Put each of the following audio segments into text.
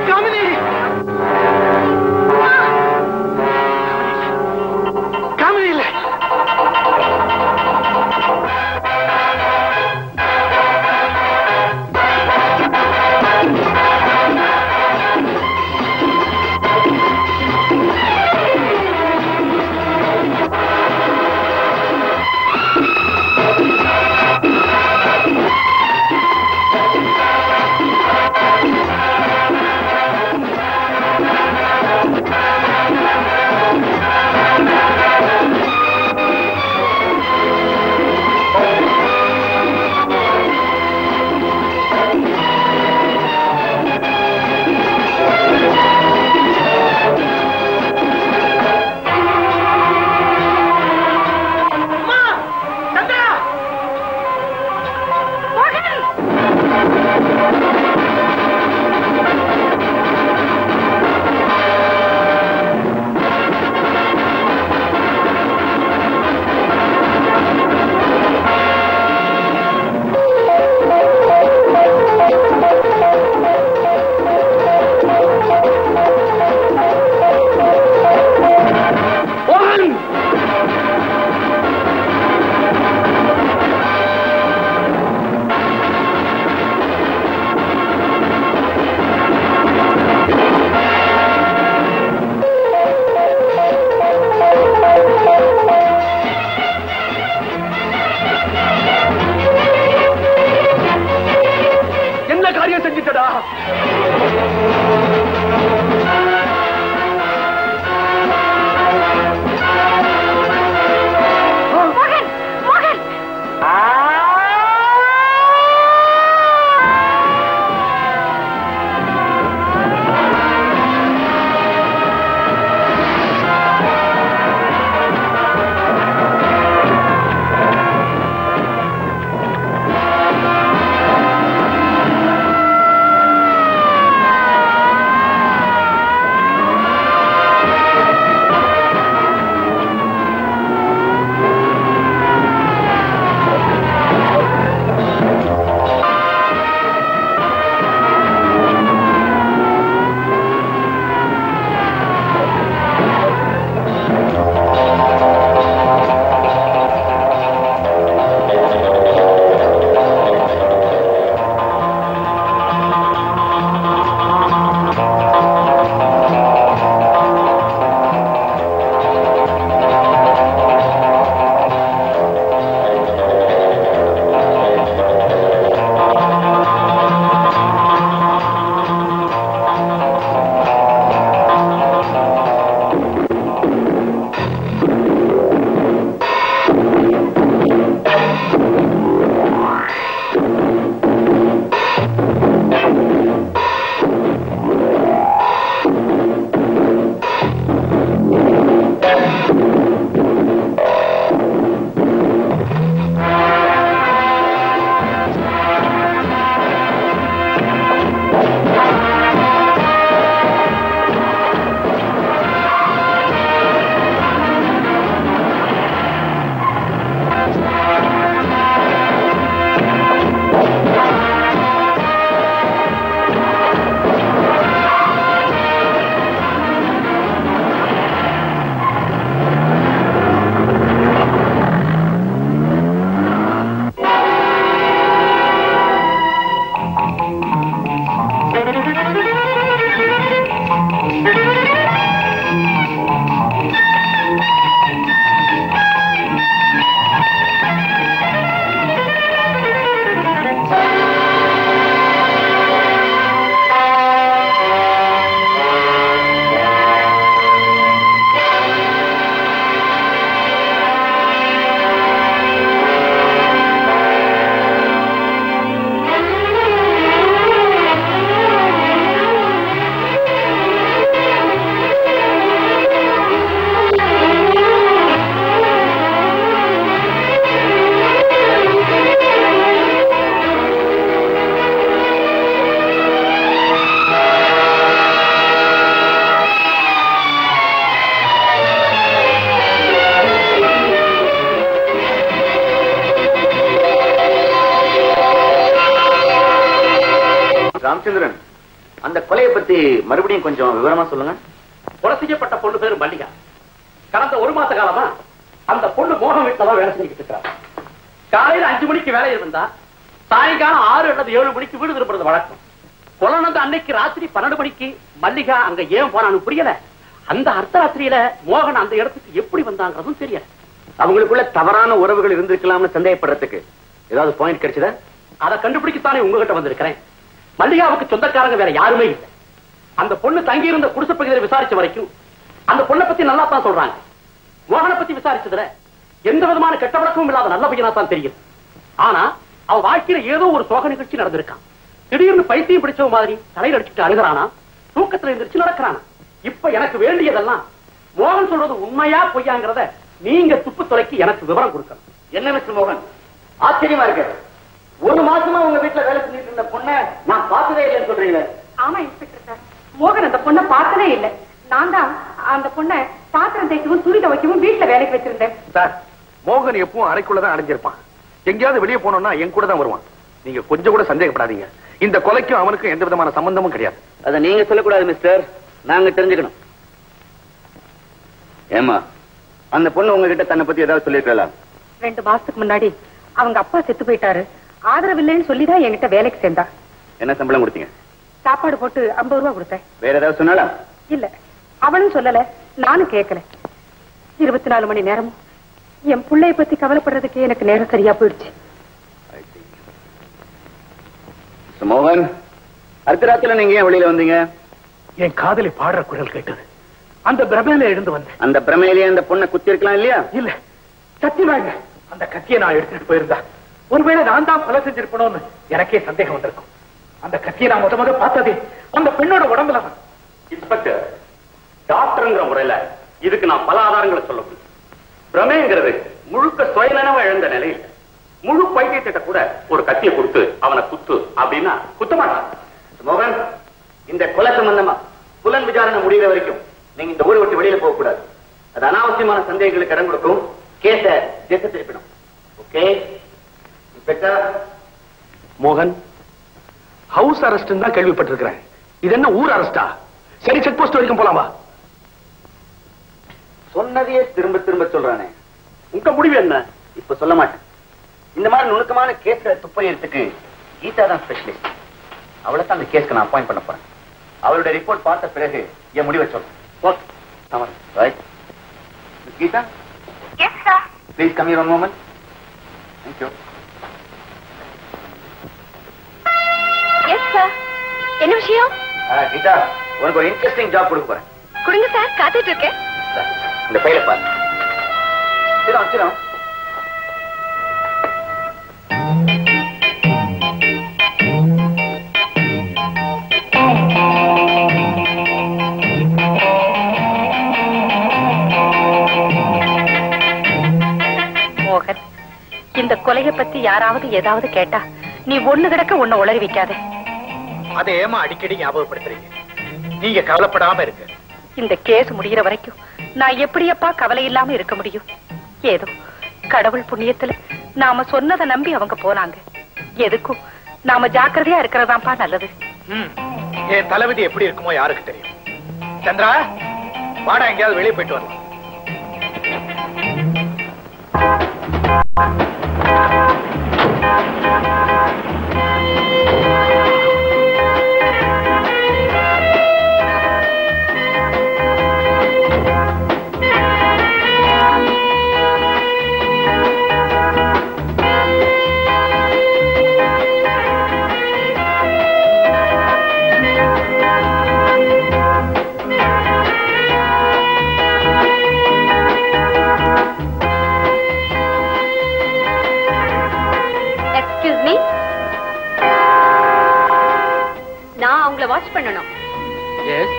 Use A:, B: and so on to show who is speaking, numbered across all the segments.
A: Kamini! பத்தி மறுபடியும் கொஞ்சம் விவரமா சொல்லுங்க.
B: கொலை செய்யப்பட்ட பொண்ணு பேரு மல்லிகா. கடந்த 1 மாச காலமா அந்த பொண்ணு மோகன் வீட்டுல வேலை செஞ்சுக்கிட்டு இருக்கிறார். காலையில 5 மணிக்கு வேலை இருந்தா சாயங்காலம் 6 அல்லது 7 மணிக்கு வீடு திருப்புறது வழக்கம். கொலை நடந்த அன்னைக்கு ராத்திரி 12 மணிக்கு மல்லிகா அங்க ஏன் போனான்னு புரியல. அந்த அர்த்தராத்திரியில மோகன் அந்த இடத்துக்கு எப்படி வந்தாங்கிறதும் தெரியல.
A: அவங்களுக்குள்ள தவறான உறவுகள் இருந்திருக்கலாம்னு சந்தேகப்படுறதுக்கு ஏதாவது பாயிண்ட் கிடைச்சதா?
B: அதை கண்டுபிடிக்கத்தானே உங்ககிட்ட வந்திருக்கிறேன். மல்லிகாவுக்கு சொந்தக்காரங்க வேற யாருமே இல்லை. அந்த பொண்ணு தங்கி இருந்த குடிசை பகுதியில் விசாரிச்ச வரைக்கும் அந்த பொண்ணை பத்தி நல்லா தான் சொல்றாங்க. மோகனை பத்தி விசாரிச்சதுல எந்த விதமான கெட்ட வழக்கமும் இல்லாத நல்ல பையனா தான் தெரியும். ஆனா அவ வாழ்க்கையில ஏதோ ஒரு சோக நிகழ்ச்சி நடந்திருக்கான். திடீர்னு பைத்தியம் பிடிச்ச மாதிரி தலையில் அடிச்சுட்டு அழுகிறானா, தூக்கத்துல எந்திரிச்சு நடக்கிறானா. இப்ப எனக்கு வேண்டியதெல்லாம் மோகன் சொல்றது உண்மையா பொய்யாங்கிறத நீங்க துப்பு துறைக்கு எனக்கு விவரம் கொடுக்கணும்.
A: என்ன மிஸ்டர் மோகன், ஆச்சரியமா இருக்கு. 1 மாசமா உங்க வீட்டுல வேலை செஞ்சுட்டு இருந்த பொண்ணை நான் பார்த்ததே இல்லைன்னு சொல்றீங்களே?
C: ஆமா இன்ஸ்பெக்டர் சார், மோகன் அந்த பொண்ணை பார்த்ததே இல்லை. நான் தான் அந்த பொண்ணை பாத்திரம் தேய்க்கவும் துணி துவைக்கவும் வீட்டுல வேலைக்கு வச்சிருந்தேன்.
D: சார், மோகன் எப்பவும் அறைக்குள்ளதான் அடைஞ்சிருப்பான். எங்கேயாவது வெளியே போனோம்னா என் கூட தான் வருவான். நீங்க கொஞ்சம் கூட சந்தேகப்படாதீங்க. இந்த கொலைக்கும் அவனுக்கும் எந்த விதமான சம்பந்தமும் கிடையாது.
A: அதை நீங்க சொல்லக்கூடாது மிஸ்டர், நாங்க தெரிஞ்சுக்கணும். ஏமா, அந்த பொண்ணு உங்ககிட்ட தன்னை பத்தி ஏதாவது சொல்லிருக்கலாம்?
C: 2 மாசத்துக்கு முன்னாடி அவங்க அப்பா செத்து போயிட்டாரு. ஆதரவு இல்லைன்னு சொல்லிதான் என்கிட்ட வேலைக்கு சேர்ந்தா.
A: என்ன சம்பளம் கொடுத்தீங்க?
C: சாப்பாடு போட்டு 50 ரூபா கொடுத்தேன்.
A: வேற ஏதாவது சொன்னாலா?
C: இல்ல, அவனும் சொல்லல, நானும் கேட்கல. 24 மணி நேரமும் என் பிள்ளைய பத்தி கவலைப்படுறதுக்கு எனக்கு நேரம் சரியா போயிடுச்சு.
A: மோகன், அர்த்தராத்திரில நீங்க ஏன் வெளியில வந்தீங்க?
B: என் காதலி பாடுற குரல் கேட்டது. அந்த பிரமையில எழுந்து வந்தேன்.
A: அந்த பிரமையிலேயே அந்த பொண்ணை குத்தி இருக்கலாம் இல்லையா?
B: இல்ல, சத்தியமாங்க அந்த கத்தியை நான் எடுத்துட்டு போயிருந்தா ஒருவேளை நான் தான் கொலை செஞ்சிருப்பணும்னு எனக்கே சந்தேகம் வந்திருக்கும். அந்த கத்தியை நான் முத பார்த்ததே அந்த பெண்ணோட உடம்புல தான். இன்ஸ்பெக்டர், டாக்டர்ங்கிற முறையில இதுக்கு நான் பல ஆதாரங்களை சொல்ல முடியும். பிரமைங்கிறது முழுக்க சுயநலமா எழுந்த நிலையில் முழு பைத்தியத்திட்ட கூட ஒரு கத்தியை கொடுத்து அவனை குத்து அப்படின்னா குத்த மாட்டான்.
A: மோகன், இந்த கொலை சம்பந்தமா புலன் விசாரணை முடிகிற வரைக்கும் நீங்க இந்த ஊரை விட்டு வெளியில போக கூடாது. அது அனாவசியமான சந்தேகங்களுக்கு இடம் கொடுக்கும். கேஸ திசை திருப்பிடும். Okay inspector?
B: மோகன், ஹவுஸ் அரெஸ்ட் தான் கேள்விப்பட்டிருக்கிறேன். இது என்ன ஊர் அரெஸ்டா? சரி, செக் போஸ்ட் வரைக்கும் போலாமா?
A: சொன்னதையே திரும்ப திரும்ப சொல்றானே,
B: உங்க முடிவு என்ன?
A: இப்ப சொல்ல மாட்டேன். இந்த மாதிரி நுணுக்கமான கேஸ்ல துப்பறியறதுக்கு கீதா தான் ஸ்பெஷலிஸ்ட். அவளை தான் அந்த கேஸ்க்கு நான் அப்பாயிண்ட் பண்ண போறேன். அவளுடைய ரிப்போர்ட் பார்த்த பிறகு என் முடிவை சொல்றேன். Geetha?
C: Yes, sir.
A: Please come here one moment. Thank you.
C: Yes, sir. என்ன விஷயம்?
A: கீதா, உனக்கு ஒரு இன்ட்ரெஸ்டிங் ஜாப் கொடுக்க போறேன்.
C: கொடுங்க சார், காத்துட்டு இருக்கேன்.
A: இந்த ஃபைலை பாரு. சிரம்
C: மோகன், இந்த கொலையை பத்தி யாராவது ஏதாவது கேட்டா நீ ஒண்ணு கிடக்க ஒண்ணு உளறி வைக்காத.
B: அதை ஏமா அடிக்கடி ஞாபகப்படுத்துறீங்க? நீங்க கவலைப்படாம இருக்கு.
C: இந்த கேஸ் முடிகிற வரைக்கும் நான் எப்படியப்பா கவலை இல்லாம இருக்க முடியும்? ஏதோ கடவுள் புண்ணியத்துல நாம சொன்னதை நம்பி அவங்க போனாங்க. எதுக்கும் நாம ஜாக்கிரதையா இருக்கிறதாப்பா நல்லது.
B: என் தலைவிதி எப்படி இருக்குமோ யாருக்கு தெரியும். சந்திரா, வாடா, எங்கேயாவது வெளியே போயிட்டு வரலாம்.
C: நான் அவங்கள வாட்ச் பண்ணணும்.
B: எஸ்.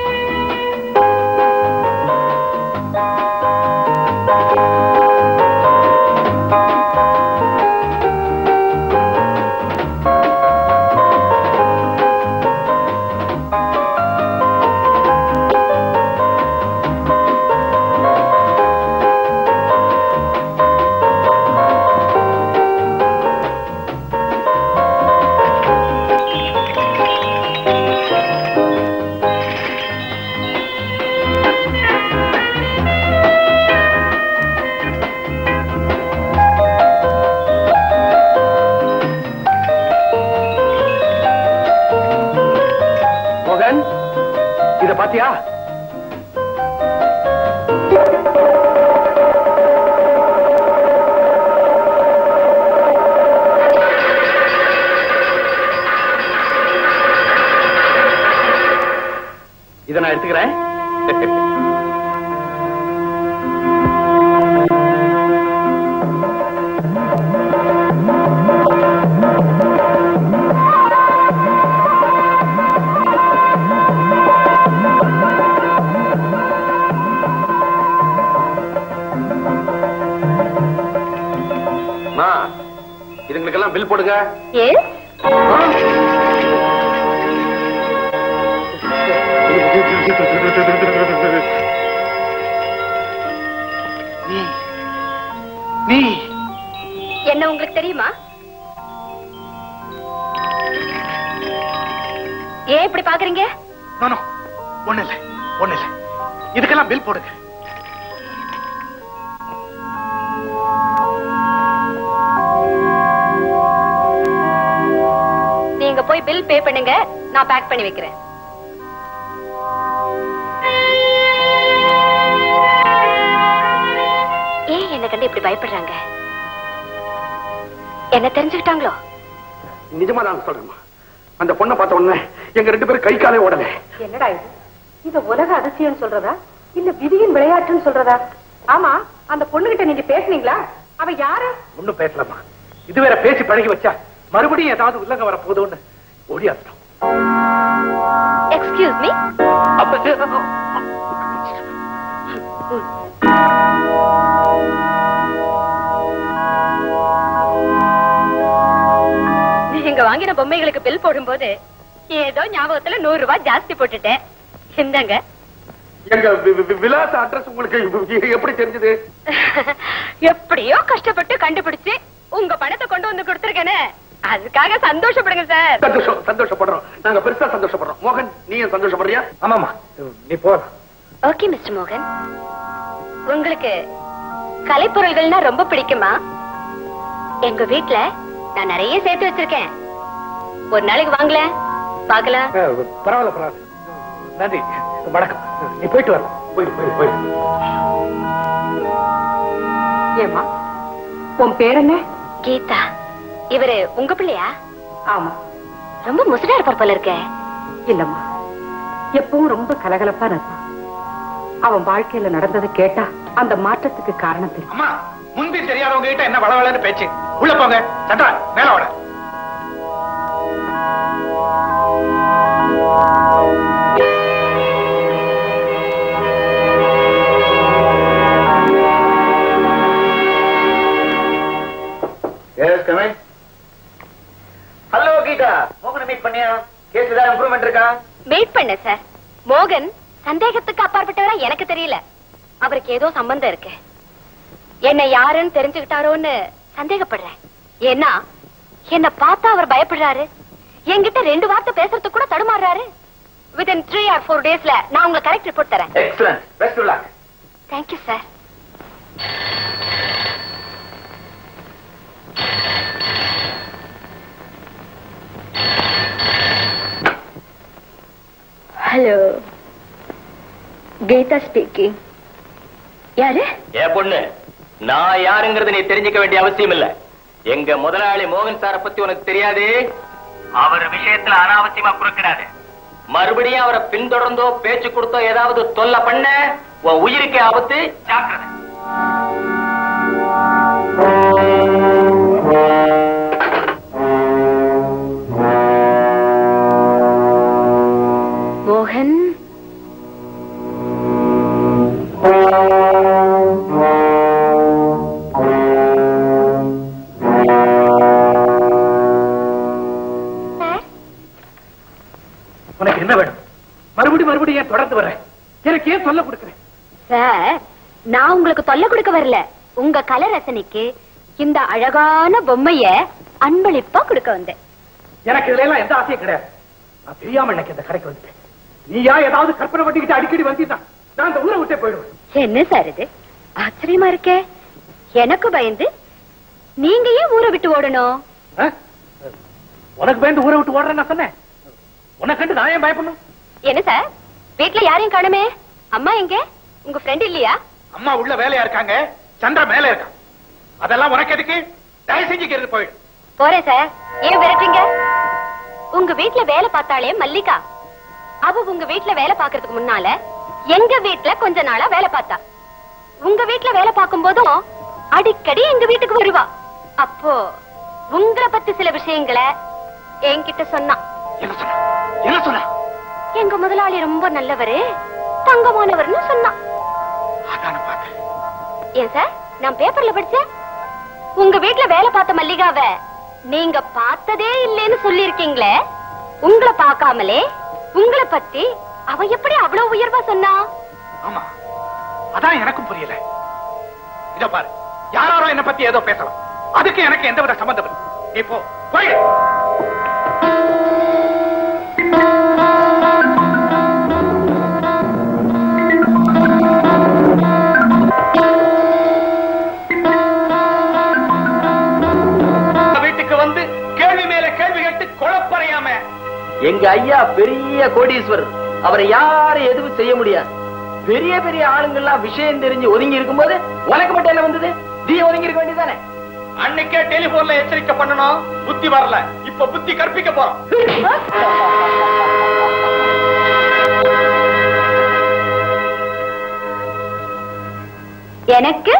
D: இத பாத்தியா? இதை நான் எடுத்துக்கிறேன். இதுங்களுக்கெல்லாம் பில் போடுங்க. நீ
E: என்ன உங்களுக்கு தெரியுமா? ஏன் இப்படி பாக்குறீங்க?
D: ஒண்ணு இல்ல. இதுக்கெல்லாம் பில் போடுங்க.
E: நீங்க போய் பில் பே பண்ணுங்க, நான் பேக் பண்ணி வைக்கிறேன். ஏன் என்ன கண்டு இப்படி பயப்படுறாங்க? என்ன தெரிஞ்சுக்கிட்டாங்களோ?
D: நிஜமா நான் சொல்றேன். அந்த பொண்ணை பார்த்த உடனே எங்க 2 பேரும் கை காலே ஓடல.
C: என்னடா இது? இத உலக அதிசயம் சொல்றதா இல்ல விதியின் விளையாட்டுன்னு சொல்றதா? ஆமா, அந்த பொண்ணுகிட்ட நீங்க பேசுனீங்களா? அவ யாரு?
D: ஒண்ணும் பேசலாமா? இது வேற பேசி பழகி வச்சா மறுபடியும் ஏதாவது உள்ளங்க வர போதும்னு ஓடியாட்டோம்.
E: Excuse me. நீங்க வாங்கின பொம்மைகளுக்கு பில் போடும்போது ஏதோ ஞாபகத்துல 100 ரூபாய் ஜாஸ்தி போட்டுட்டேன். இந்தாங்க.
D: எங்க விலாச அட்ரஸ் உங்களுக்கு எப்படி தெரிஞ்சது?
E: எப்படியோ கஷ்டப்பட்டு கண்டுபிடிச்சு உங்க பணத்தை கொண்டு வந்து கொடுத்துருக்கேனே, அதுக்காக சந்தோஷப்படுங்க சார்.
D: சந்தோஷப்படுறோம். நாங்க பெருசா சந்தோஷப்படுறோம். மோகன், நீ சந்தோஷப்படுறியா? ஆமாமா, நீ போ.
E: ஓகே மிஸ்டர் மோகன், உங்களுக்கு கலைப்பொருள்கள்னா ரொம்ப பிடிக்குமா? எங்க வீட்டுல நான் நிறைய சேர்த்து வச்சிருக்கேன். ஒரு நாளைக்கு வாங்கல பாக்கலாம்.
D: பரவாயில்ல. நன்றி, வணக்கம். நீ போயிட்டு வரலாம். போயிட்டு.
C: ஏமா, உன் பேர் என்ன?
E: கீதா. இவரு உங்க பிள்ளையா?
C: ஆமா.
E: ரொம்ப முசுடா இருப்பார் போல இருக்க.
C: இல்லம்மா, எப்பவும் ரொம்ப கலகலப்பா இருப்பான். அவன் வாழ்க்கையில நடந்ததை கேட்டா அந்த மாற்றத்துக்கு காரணம் தெரியும்.
D: அம்மா, முன்பே தெரியாதவங்க கிட்ட என்ன வளவளன்னு பேச்சு? உள்ள போங்க. சட்டா மேல வாட.
A: ஹலோ கீதா, மோகனை மீட் பண்ணியா? கேஸ் ஏதாவது இம்ப்ரூவ்மெண்ட் இருக்கா?
E: மீட் பண்ண சார். மோகன் சந்தேகத்துக்கு அப்பாற்பட்டவரா எனக்கு தெரியல. அவருக்கு ஏதோ சம்பந்தம் இருக்கு. என்ன யாருன்னு தெரிஞ்சுக்கிட்டாரோன்னு சந்தேகப்படுறேன். ஏன்னா என்ன பார்த்தா அவர் பயப்படுறாரு. என்கிட்ட 2 வார்த்தை பேசுறதுக்கு கூட தடுமாறுறாரு. வித்தின் 3 or 4 daysல நான் உங்களுக்கு கரெக்ட் ரிப்போர்ட் தரேன்.
A: Excellent. Best of luck.
E: Thank you sir. Hello, Geetha speaking. யாரு?
B: ஏ பொண்ணு, நான் யாருங்கிறது நீ தெரிஞ்சுக்க வேண்டிய அவசியம் இல்ல. எங்க முதலாளி மோகன் சார பத்தி உனக்கு தெரியாது. அவர் விஷயத்துல அனாவசியமா குறுக்கிடாது. மறுபடியும் அவரை பின்தொடர்ந்தோ பேச்சு கொடுத்தோ ஏதாவது தொல்லை பண்ண உன் உயிருக்கே ஆபத்து. ஜாக்கிரதை.
E: மோகன்,
D: உனக்கு என்ன வேணும்? மறுபடியும் ஏன் தொடர்ந்து வர்றேன்? எனக்கு ஏன் சொல்ல கொடுக்கிறேன்?
E: சார், நான் உங்களுக்கு தொல்லை கொடுக்க வரல. உங்க கலை ரசனைக்கு இந்த அழகான பொம்மைய அன்பளிப்பா கொடுக்க வந்தேன்.
D: எனக்கு இதுல எல்லாம் எந்த ஆசையும் கிடையாது. நான் தெரியாம எனக்கு இந்த கடைக்கு வந்துட்டேன். நீயா ஏதாவது கற்பனை பண்ணிக்கிட்டு அடிக்கடி வந்தீங்கன்னா நான் இந்த ஊரை விட்டே போயிடுவேன்.
E: என்ன சார் இது ஆச்சரியமா இருக்கே. எனக்கு பயந்து நீங்க ஏன் ஊரை விட்டு ஓடணும்?
D: உனக்கு பயந்து ஊரை விட்டு ஓடுறேன்னு சொன்னேன். உனக்கு கண்டு நான் ஏன் பயப்படணும்?
E: என்ன சார், வீட்டுல யாரையும் காணுமே. அம்மா எங்க? உங்க ஃப்ரெண்ட் இல்லையா?
D: அம்மா உள்ள வேலையா இருக்காங்க, சந்திர மேல இருக்கான். அதெல்லாம் உனக்கு எதுக்கு? தயவு செஞ்சுக்கிறது போயிடு.
E: போறேன் சார். ஏன் விரட்டுறீங்க? உங்க வீட்டுல வேலை பார்த்தாலே மல்லிகா, அவ உங்க வீட்டுல வேலை பாக்குறதுக்கு முன்னால எங்க வீட்டுல கொஞ்ச நாளா வேலை பார்த்தா. உங்க வீட்டுல வேலை பார்க்கும் போதும் அடிக்கடி எங்க வீட்டுக்கு வருவா. அப்போ உங்களை பத்தி சில விஷயங்களை என்கிட்ட சொன்னா.
D: என்ன சொன்னா?
E: எங்க முதலாளி ரொம்ப நல்லவரு, தங்கமானவர்னு சொன்னா. ஏன் சார், நான் பேப்பர்ல படிச்சேன். உங்க வீட்டுல வேலை பார்த்த மல்லிகாவ நீங்க பார்த்ததே இல்லைன்னு சொல்லி இருக்கீங்களே. உங்களை பார்க்காமலே உங்களை பத்தி அவ எப்படி அவ்வளவு உயர்வா சொன்னா?
D: ஆமா, அதான் எனக்கும் புரியல. இத பாரு, யாரோ என்ன பத்தி ஏதோ பேசலாம், அதுக்கு எனக்கு எந்தவித சம்பந்தம் இல்லை. இப்போ போயிடு. வீட்டுக்கு வந்து கேள்வி மேல கேள்வி கேட்டு குழப்பறையாம.
B: எங்க ஐயா பெரிய கோடீஸ்வரர், அவரை யாரும் எதுவும் செய்ய முடியாது. பெரிய பெரிய ஆளுங்கெல்லாம் விஷயம் தெரிஞ்சு ஒதுங்கி இருக்கும்போது உனக்கு மட்டும் என்ன வந்தது? நீ ஒதுங்கி இருக்க வேண்டியதானே?
D: அன்னைக்கே டெலிபோன்ல எச்சரிக்கை பண்ணணும், புத்தி வரல. இப்ப புத்தி கற்பிக்க போறோம்.
E: எனக்கு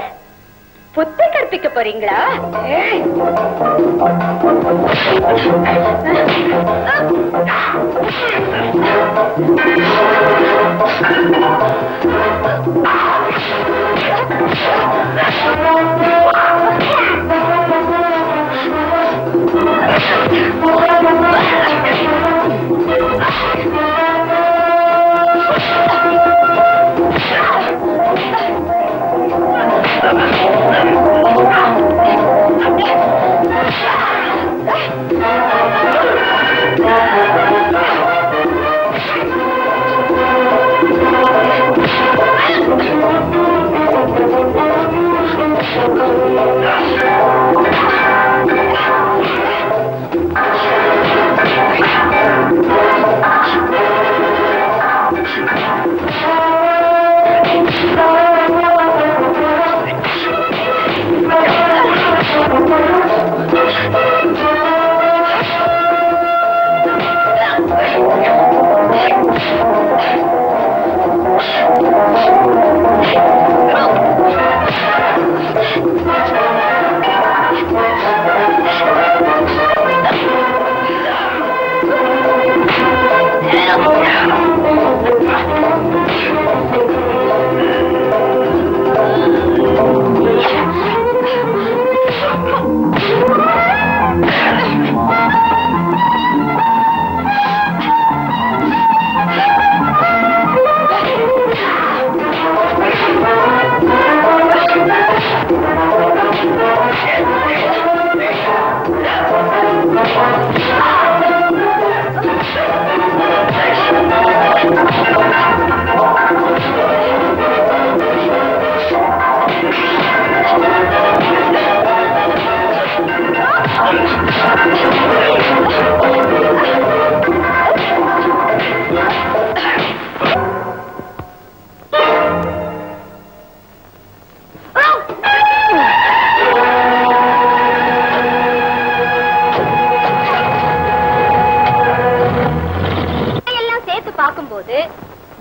E: புத்தி கற்பிக்க போறீங்களா?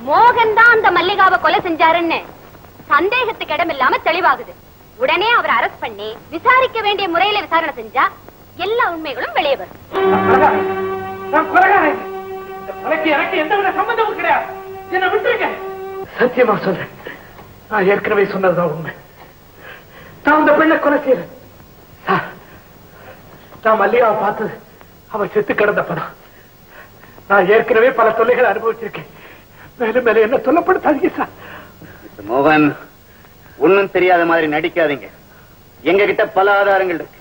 E: மோகன் தான் அந்த மல்லிகாவை கொலை செஞ்சாருன்னு சந்தேகத்துக்கு இடம் இல்லாம தெளிவாகுது. உடனே அவரை அரெஸ்ட் பண்ணி விசாரிக்க வேண்டிய முறையில விசாரணை செஞ்சா எல்லா உண்மைகளும் வெளியே வரும்.
D: எனக்கு எந்தவித சம்பந்தமும் கிடையாது. என்ன விட்டுருங்க. சத்தியமா சொல்றேன், நான் ஏற்கனவே சொன்னதுதான் உண்மை. நான் அந்த பெண்ணை கொலை செய்யறேன். நான் மல்லிகாவை பார்த்தது அவன் செத்து கிடந்தப்பதான். நான் ஏற்கனவே பல தொல்லைகளை அனுபவிச்சிருக்கேன். மேலும் மேலும் என்ன சொல்லப்படுத்தாதீங்க சார்.
A: மோகன், ஒன்னும் தெரியாத மாதிரி நடிக்காதீங்க. எங்க கிட்ட பல ஆதாரங்கள் இருக்கு.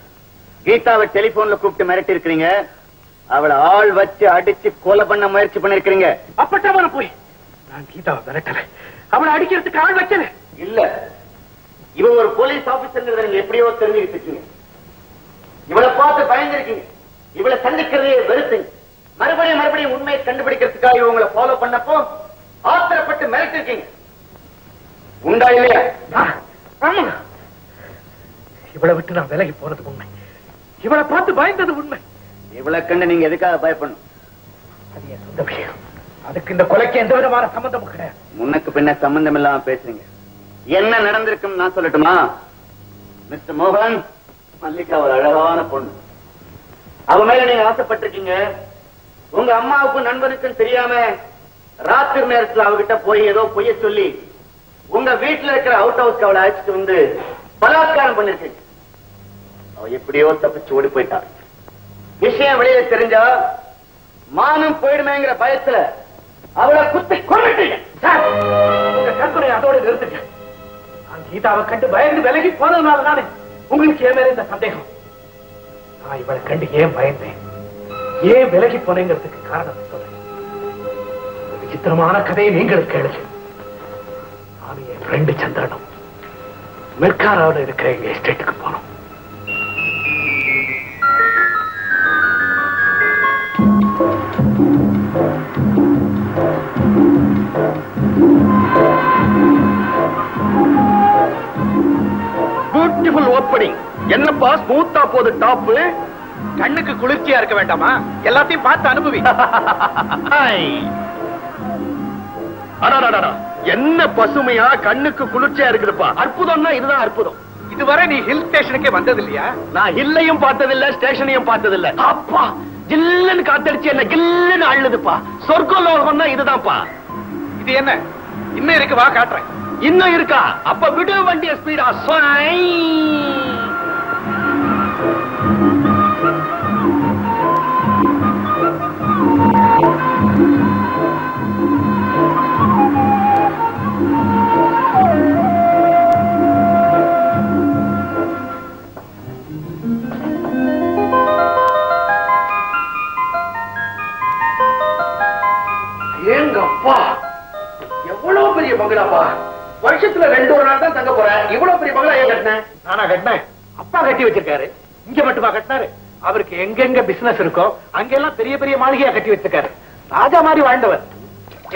A: கீதாவை டெலிபோன்ல கூப்பிட்டு மிரட்டி இருக்கிறீங்க. அவளை ஆள் வச்சு அடிச்சு கொலை பண்ண முயற்சி பண்ணிருக்கீங்க.
D: அப்பட்டமான போய் நான் கீதாவை மிரட்டல, அவளை அடிக்கிறதுக்கு ஆள் வைக்கல.
A: இல்ல, இவ ஒரு போலீஸ் ஆபீசர் எப்படியோ தெரிஞ்சுக்கிட்டு இவளை பார்த்து பயந்துருக்கீங்க. இவளை சந்திக்கிறதே வெறுத்துங்க. மறுபடியும் உண்மையை கண்டுபிடிக்கிறதுக்காக இவங்களை ஃபாலோ பண்ணப்போ மிரட்டிருக்கீங்க. உண்டா இல்லையா?
D: ஆமா. இவளை விட்டு நான் விலகி போனது உண்மை. இவளை பார்த்து பயந்தது உண்மை.
A: இவளை கண்டு நீங்க எதுக்காக பயப்படணும்?
D: அது என் சொந்த விஷயம். அதுக்கு இந்த கொலைக்கு எந்த விதமான சம்பந்தமும் கிடையாது.
A: முன்னுக்கு பின்ன சம்பந்தம் இல்லாம பேசுறீங்க. என்ன நடந்திருக்கும் நான் சொல்லட்டுமா? மிஸ்டர் மோகன், மல்லிகா ஒரு அழகான பொண்ணு. அவ மேல நீங்க ஆசைப்பட்டிருக்கீங்க. உங்க அம்மாவுக்கும் நண்பனுக்கும் தெரியாம ராத்திரி நேரத்தில் அவகிட்ட போய் ஏதோ பொய்ய சொல்லி உங்க வீட்டுல இருக்கிற அவுட் ஹவுஸ்க்கு அவளை அழைச்சிட்டு வந்து பலாத்காரம் பண்ணிருக்கீங்க. அவ எப்படியோ தப்பிச்சு ஓடி போயிட்டான். விஷயம் வெளியில தெரிஞ்சா மானம் போயிடுமேங்கிற பயத்துல அவளை குத்தி கொண்டுட்டீங்க.
D: உங்க கற்பனை அதோடு நிறுத்துங்க. நான் கீதாவை கண்டு பயந்து விலகி போனதுனால தானே உங்களுக்கு ஏன் மேல இந்த சந்தேகம். நான் இவளை கண்டு ஏன் பயந்தேன், ஏன் விலகி போனேங்கிறதுக்கு காரணம் சொல்றேன். விசித்திரமான கதையை நீங்கள் கேளுங்க. நான் என் ஃப்ரெண்டு சந்திரனும் மெர்காராவில் இருக்கிற எங்க எஸ்டேட்டுக்கு போனோம்.
B: Beautiful opening. என்னப்பா ஸ்மூத்தா போது டாப். கண்ணுக்கு குளிர்ச்சியா இருக்க வேண்டாமா? எல்லாத்தையும் பார்த்து அனுபவி. என்ன பசுமையா கண்ணுக்கு குளிர்ச்சியா இருக்குதுப்பா. அற்புதம்னா இதுதான் அற்புதம். இதுவரை நீ ஹில் ஸ்டேஷனுக்கே வந்தது இல்லையா? நான் ஹில்லையும் பார்த்ததில்ல, ஸ்டேஷனையும் பார்த்ததில்ல. அப்பா ஜில்லுன்னு காத்தடிச்சு என்ன கில்லுன்னு அள்ளுதுப்பா. சொர்க்க லோகம்னா இதுதான்ப்பா. இது என்ன இன்னும் இருக்கு? வா காட்டுறேன். இன்னும் இருக்கா? அப்ப விடு வண்டிய ஸ்பீடா. ஏங்கப்பா எவ்வளவு பெரிய பங்களாப்பா. வருஷத்துல 2 நாள் தான் தங்க போறேன். இவ்வளவு பெரிய பங்களா ஏன் கட்டினேன்? நானா கட்டினேன்? அப்பா கட்டி வச்சிருக்காரு. இங்க மட்டுமா கட்டினாரு? அவருக்கு எங்கெங்க பிசினஸ் இருக்கோ அங்கெல்லாம் பெரிய பெரிய மாளிகையா கட்டி வச்சிருக்காரு. ராஜா மாதிரி வாழ்ந்தவர்.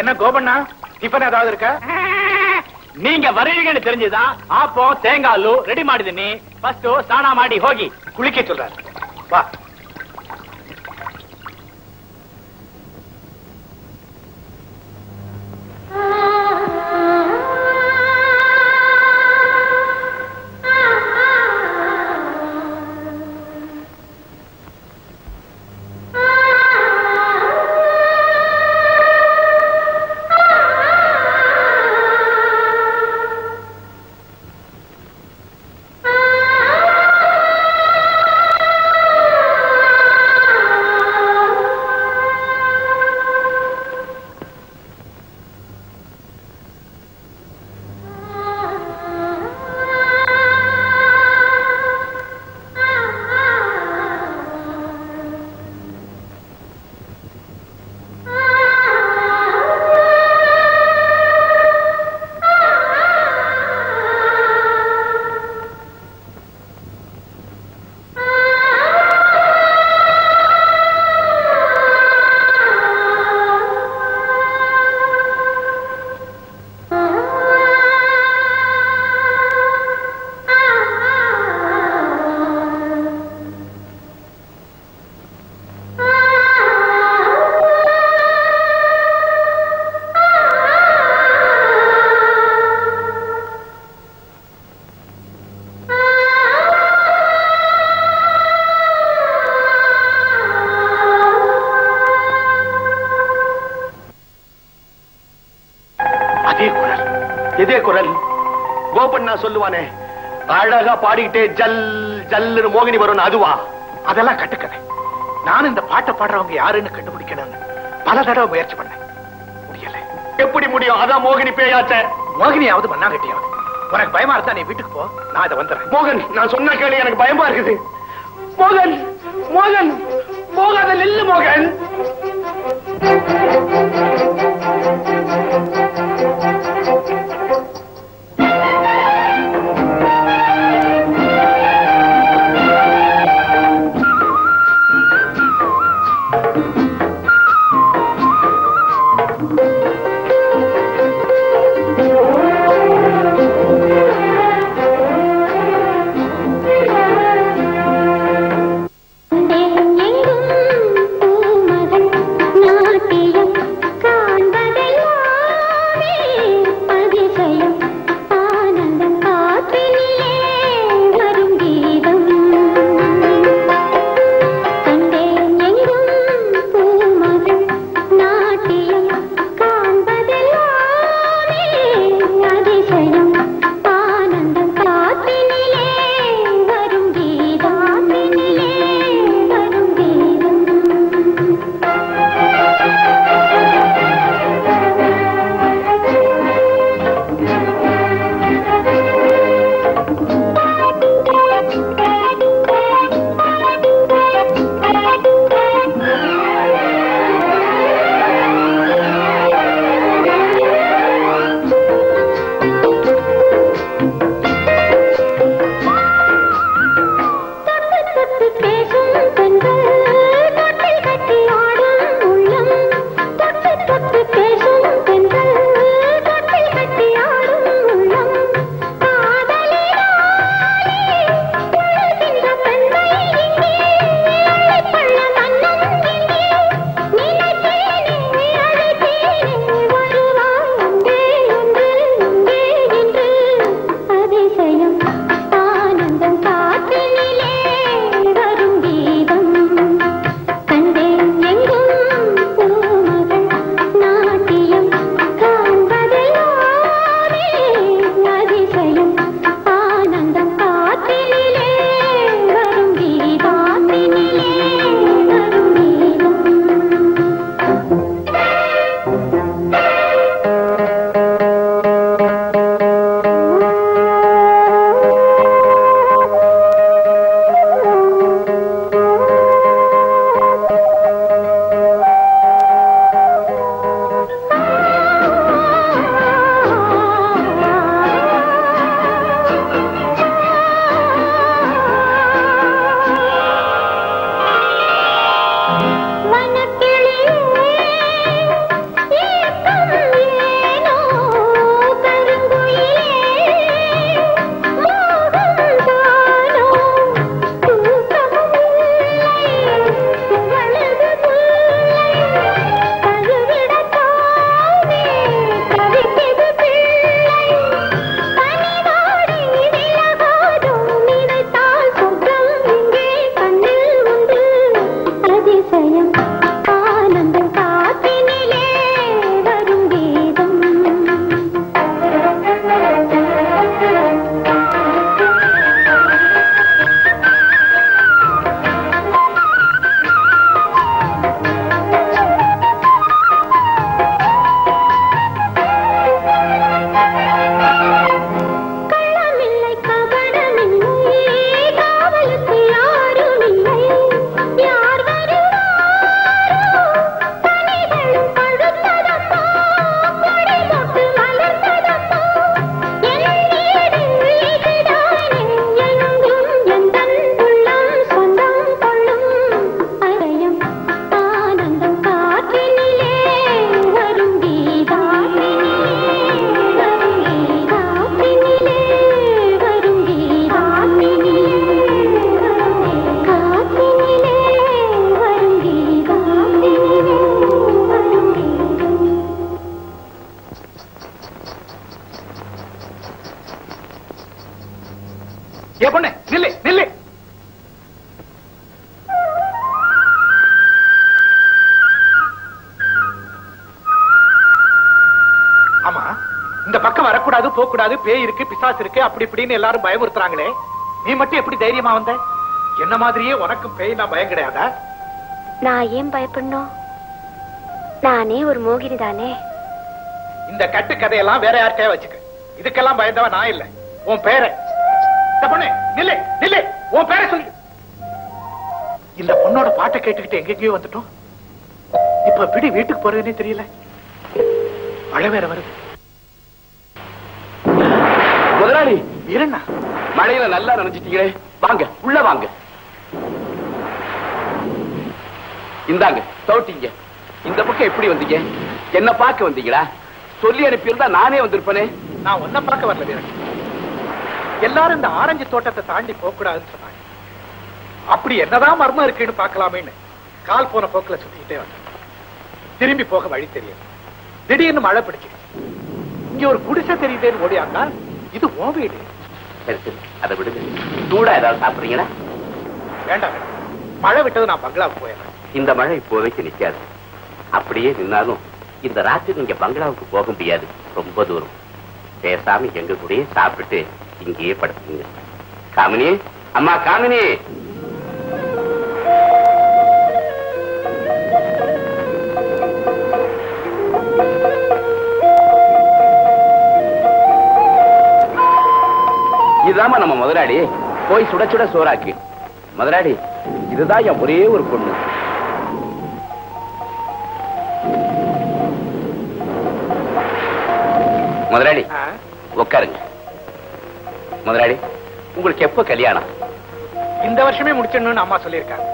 B: என்ன கோபண்ணா, டிஃபன் ஏதாவது இருக்கா? நீங்க வருவீங்கன்னு தெரிஞ்சுதான் ஆப்போ தேங்காய் ரெடி ಮಾಡಿದೆ. நீ ஃபர்ஸ்ட் ஸ்நான ಮಾಡಿ ಹೋಗಿ குளிக்க சொல்றாரு. வா. இதே குரல் கோபண்ணா சொல்லுவானே, அழகா பாடிக்கிட்டே ஜல் ஜல்லுன்னு மோகினி வரும். அதுவா? அதெல்லாம் கட்டுக்கதை. நான் இந்த பாட்டை பாடுறவங்க யாருன்னு கண்டுபிடிக்கணும்னு பல தடவை முயற்சி பண்ணேன். முடியல. எப்படி முடியும்? அதான் மோகினி பேயாச்ச. மோகினியாவது மண்ணாங்கட்டியாவது. உனக்கு பயமா இருந்தா நீ வீட்டுக்கு போ, நான் இதை வந்துடுறேன். மோகன், நான் சொன்ன கேளு, எனக்கு பயமா இருக்குது. மோகன் மோகன் போகாத, நில்லு மோகன்.
D: ஏ பொண்ணு நில்லு நில்லு. ஆமா, இந்த பக்கம் வரக்கூடாது, போக கூடாது, பேய் இருக்கு, பிசாசு இருக்கு, அப்படி இப்படின்னு எல்லாரும் பயமுறுத்துறாங்களே, நீ மட்டும் எப்படி தைரியமா வந்த? என்ன மாதிரியே உனக்கும் பேய்னா பயம் கிடையாதா?
E: நான் ஏன் பயப்படணும்? நானே ஒரு மோகினி தானே.
D: இந்த கட்டு கதையெல்லாம் வேற யார்கிட்டயே வச்சுக்க. இதுக்கெல்லாம் பயந்தவ நான் இல்ல, உன் பேரை. இந்த பொண்ணு நில்லு நில்லு, உன் பேரை சொல்லு. இந்த பொண்ணோட பாட்டை கேட்டுக்கிட்டு எங்கெங்கயோ வந்துட்டோம். இப்ப பிடி வீட்டுக்கு போறதுன்னே தெரியல. மழை வேற வருது.
B: முதலாளி
D: வீரண்ணா,
B: மழையில நல்லா நினைச்சிட்டீங்களே, வாங்க உள்ள வாங்க. இந்தாங்க தோட்டிங்க. இந்த பக்கம் எப்படி வந்தீங்க? என்ன பார்க்க வந்தீங்களா? சொல்லி அனுப்பியிருந்தா நானே வந்திருப்பேனே.
D: நான் ஒன்ன பார்க்க வரல வீரன். எல்லாரும் இந்த ஆரஞ்சு தோட்டத்தை தாண்டி போக கூடாதுன்னு சொன்னாங்க. அப்படி என்னதான் மர்மம் இருக்குன்னு பார்க்கலாமேன்னு கால் போன போக்குல சுத்திக்கிட்டே வந்தேன். திரும்பி போக வழி தெரியும். திடீர்னு மழை பிடிச்சிருச்சு. இங்க ஒரு குடிசை தெரியுதேன்னு ஓடியாங்க. இது ஓ வீடு.
B: சரி சரி, அதை விடுங்க. சூடா ஏதாவது சாப்பிடுறீங்களா?
D: வேண்டாம் வேண்டாம், மழை விட்டது நான் பங்களாவுக்கு போயிடுறேன்.
B: இந்த மழை இப்போதைக்கு நிக்காது. அப்படியே நின்னாலும் இந்த ராத்திரி நீங்க பங்களாவுக்கு போக முடியாது, ரொம்ப தூரம். பேசாம எங்க கூடயே சாப்பிட்டுட்டு இங்கேயே படுத்துங்க. காமினி, அம்மா காமினி. இதுதாம்மா நம்ம முதலாளி. போய் சுட சுட சோறாக்கி. முதலாளி, இதுதான் என் ஒரே ஒரு பொண்ணு. முதலாளி உட்காருங்க. முதலாளி, உங்களுக்கு எப்ப கல்யாணம்?
D: இந்த வருஷமே முடிச்சிடணும்னு அம்மா சொல்லியிருக்காங்க.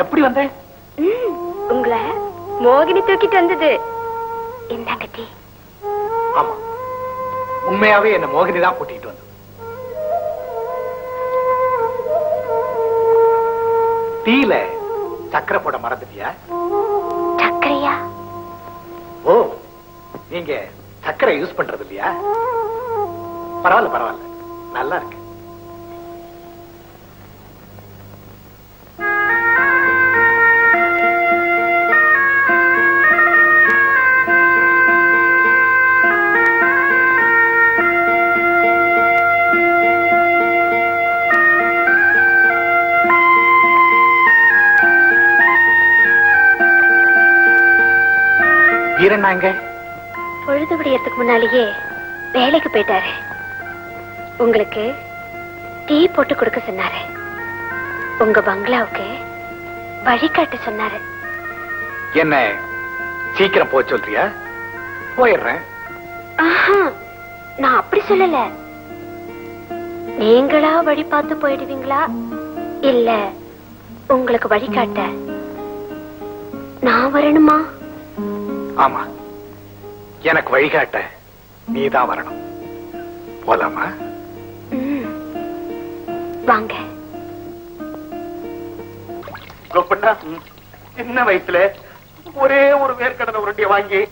D: எப்படி வந்த?
E: உங்களை மோகினி தூக்கிட்டு வந்தது. என்னங்க டீ?
D: ஆமா, உண்மையாவே என்ன மோகினி தான் கூட்டிட்டு வந்தது. டீல சக்கரை போட மறந்துட்டியா?
E: சக்கரையா?
D: ஓ, நீங்க சக்கரை யூஸ் பண்றது இல்லையா? பரவாயில்ல பரவாயில்ல, நல்லா இருக்கு. வீரண்ணாங்க
E: பொழுது விடியறதுக்கு முன்னாலேயே வேலைக்கு போயிட்டாரு. உங்களுக்கு டீ போட்டு கொடுக்க சொன்னாரு. உங்க பங்களாவுக்கு வழிகாட்ட சொன்னாரு.
D: என்ன சீக்கிரம் போக சொல்றியா? போயிடுறேன்.
E: நான் அப்படி சொல்லல. நீங்களா வழி பார்த்து போயிடுவீங்களா, இல்ல உங்களுக்கு வழிகாட்ட நான் வரணுமா?
D: ஆமா, எனக்கு வழிகாட்ட நீதான் வரணும். போலாமா?
E: வாங்க.
A: சின்ன வயசுல ஒரே ஒரு வேர்க்கடலை உருண்டிய வாங்கி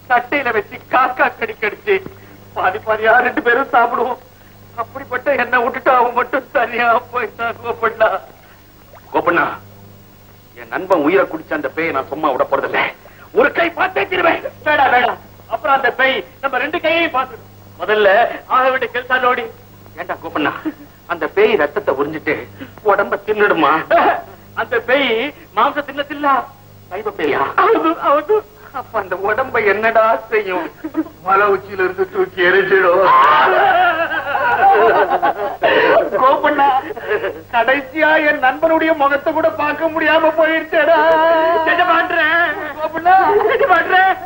A: சட்டையில வச்சு காக்கா கடிச்சு பாதி பாதியா 2 பேரும் சாப்பிடுவோம். அப்படிப்பட்ட என்ன விட்டுட்டு அவன் மட்டும் தனியா போயிட்டான். கோபண்ணா, என் நண்பன் உயிரை குடிச்ச அந்த பேயை நான் சும்மா விட போறதில்லை. ஒரு கை பார்த்தே திருவேன். வேடா வேடா, அப்புறம் அந்த பேய் நம்ம 2 கையையும் பார்த்து முதல்ல ஆக வேண்டிய கெல்சாலோடி. ஏண்டா கோபண்ணா, அந்த பேய் ரத்தத்தை உறிஞ்சிட்டு உடம்ப தின்னுடுமா? அந்த பேய் மாம்ச தின்ன சைவ பேயா? அப்ப அந்த உடம்ப என்னடா செய்யும்? மலை உச்சியில இருந்து தூக்கி எரிஞ்சிடும். கோபண்ணா, கடைசியா என் நண்பனுடைய முகத்தை கூட பார்க்க முடியாம போயிடுச்சேடா. கோபண்ணா,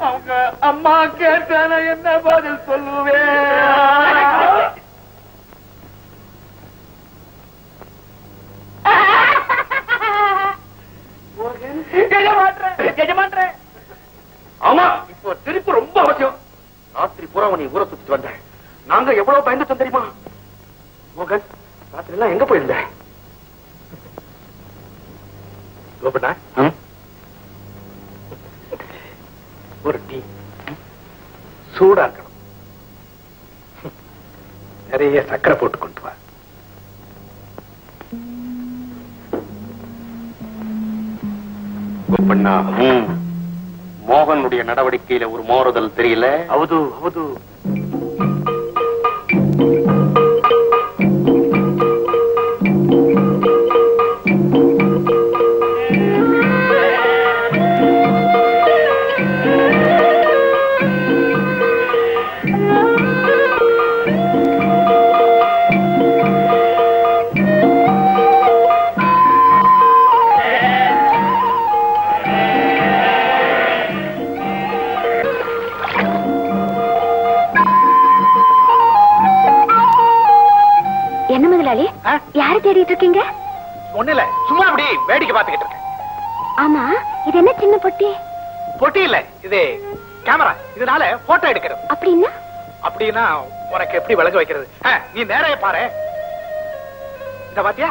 A: அவங்க அம்மா கேட்டான என்ன பதில் சொல்லுவேன்?
B: பூரா நீ ஊரை சுத்திட்டு வந்த. நாங்க எவ்வளவு பயந்துட்டோம் தெரியுமா? மோகன், ராத்திரி எல்லாம் எங்க போயிருந்த? கோபண்ணா, ஒரு டீ சூடா இருக்கணும். நிறைய சக்கரை போட்டு கொண்டு வா.
A: கோபண்ணா, மோகனுடைய நடவடிக்கையில ஒரு மாறுதல் தெரியல.
B: ಹೌದು ಹೌದು.
E: யாரை தேடிட்டு இருக்கீங்க?
D: ஒண்ணு இல்ல, சும்மா அப்படி வேடிக்கை பார்த்துக்கிட்டு இருக்கேன்.
E: ஆமா, இது என்ன சின்ன பொட்டி?
D: பொட்டி இல்ல, இது கேமரா. இதனால போட்டோ எடுக்கிறது.
E: அப்படின்னா?
D: அப்படின்னா உனக்கு எப்படி விளக்க வைக்கிறது? நீ நேரே பாரு. இந்த பாத்தியா?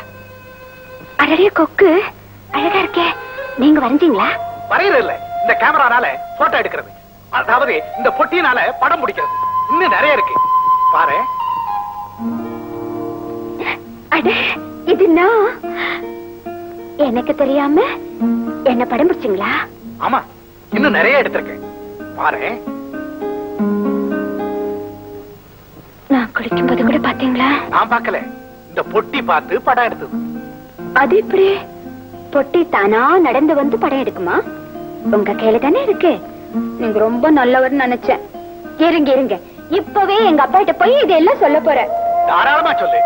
E: அடடே கொக்கு, அழகா இருக்கே. நீங்க வரைஞ்சீங்களா?
D: வரையறது இல்ல, இந்த கேமரானால போட்டோ எடுக்கிறது. அதாவது இந்த பொட்டினால படம் பிடிக்கிறது. இன்னும் நிறைய இருக்கு பாரு.
E: அட, இது நான் எனக்கு தெரியாம என்ன படம் பிடிச்சிங்களா?
D: ஆமா, இன்னும் நிறைய எடுத்திருக்கேன் பாரு.
E: நான் குளிக்கும் போது கூட பாத்தீங்களா?
D: நான் பார்க்கல, இந்த பொட்டி பார்த்து படம் எடுத்தது.
E: அது இப்படி பொட்டி தானா நடந்து வந்து படம் எடுக்குமா? உங்க கையில தானே இருக்கு. நீங்க ரொம்ப நல்லவர்னு நினைச்சேன். இருங்க இருங்க, இப்பவே எங்க அப்பா கிட்ட போய் இதெல்லாம் சொல்ல போறேன்.
D: தாராளமா சொல்லு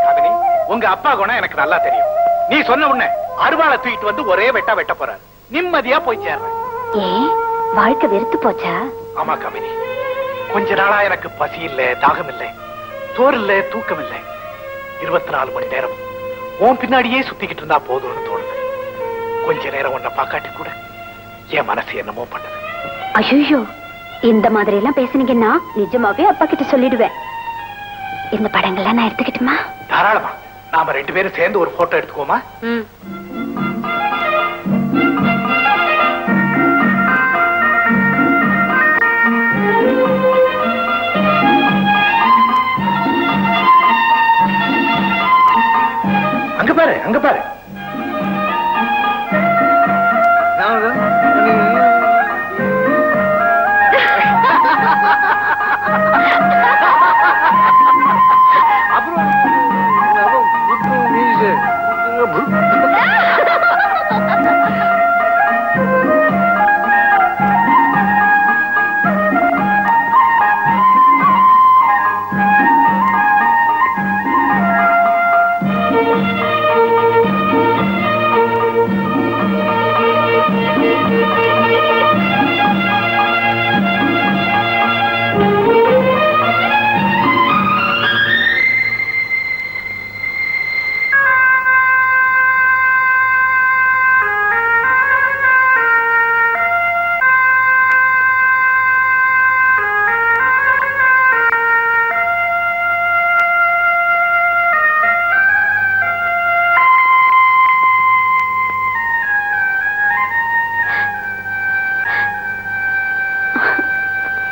D: காமினி. உங்க அப்பா குணம் எனக்கு நல்லா தெரியும். நீ சொன்ன உடனே அருவாளை தூக்கிட்டு வந்து ஒரே வெட்டா வெட்ட போறாரு. நிம்மதியா போய் சேர்றேன்.
E: ஏன் வாழ்க்கை வெறுத்து போச்சா?
D: ஆமா காமினி, கொஞ்ச நாளா எனக்கு பசி இல்ல, தாகம் இல்ல, சோறு இல்ல, தூக்கம் இல்ல. 24 மணி நேரம் உன் பின்னாடியே சுத்திக்கிட்டு இருந்தா போதும்னு தோணுது. கொஞ்ச நேரம் உன்னை பாக்காட்டி கூட என் மனசு என்னமோ பண்ணுது.
E: ஐயோ, இந்த மாதிரி எல்லாம் பேசுனீங்கன்னா நிஜமாவே அப்பா கிட்ட சொல்லிடுவேன். இந்த படங்கள்லாம் நான் எடுத்துக்கிட்டுமா?
D: தாராளமா. நாம 2 பேரும் சேர்ந்து ஒரு போட்டோ எடுத்துக்கோமா? அங்க பாரு, அங்க பாரு.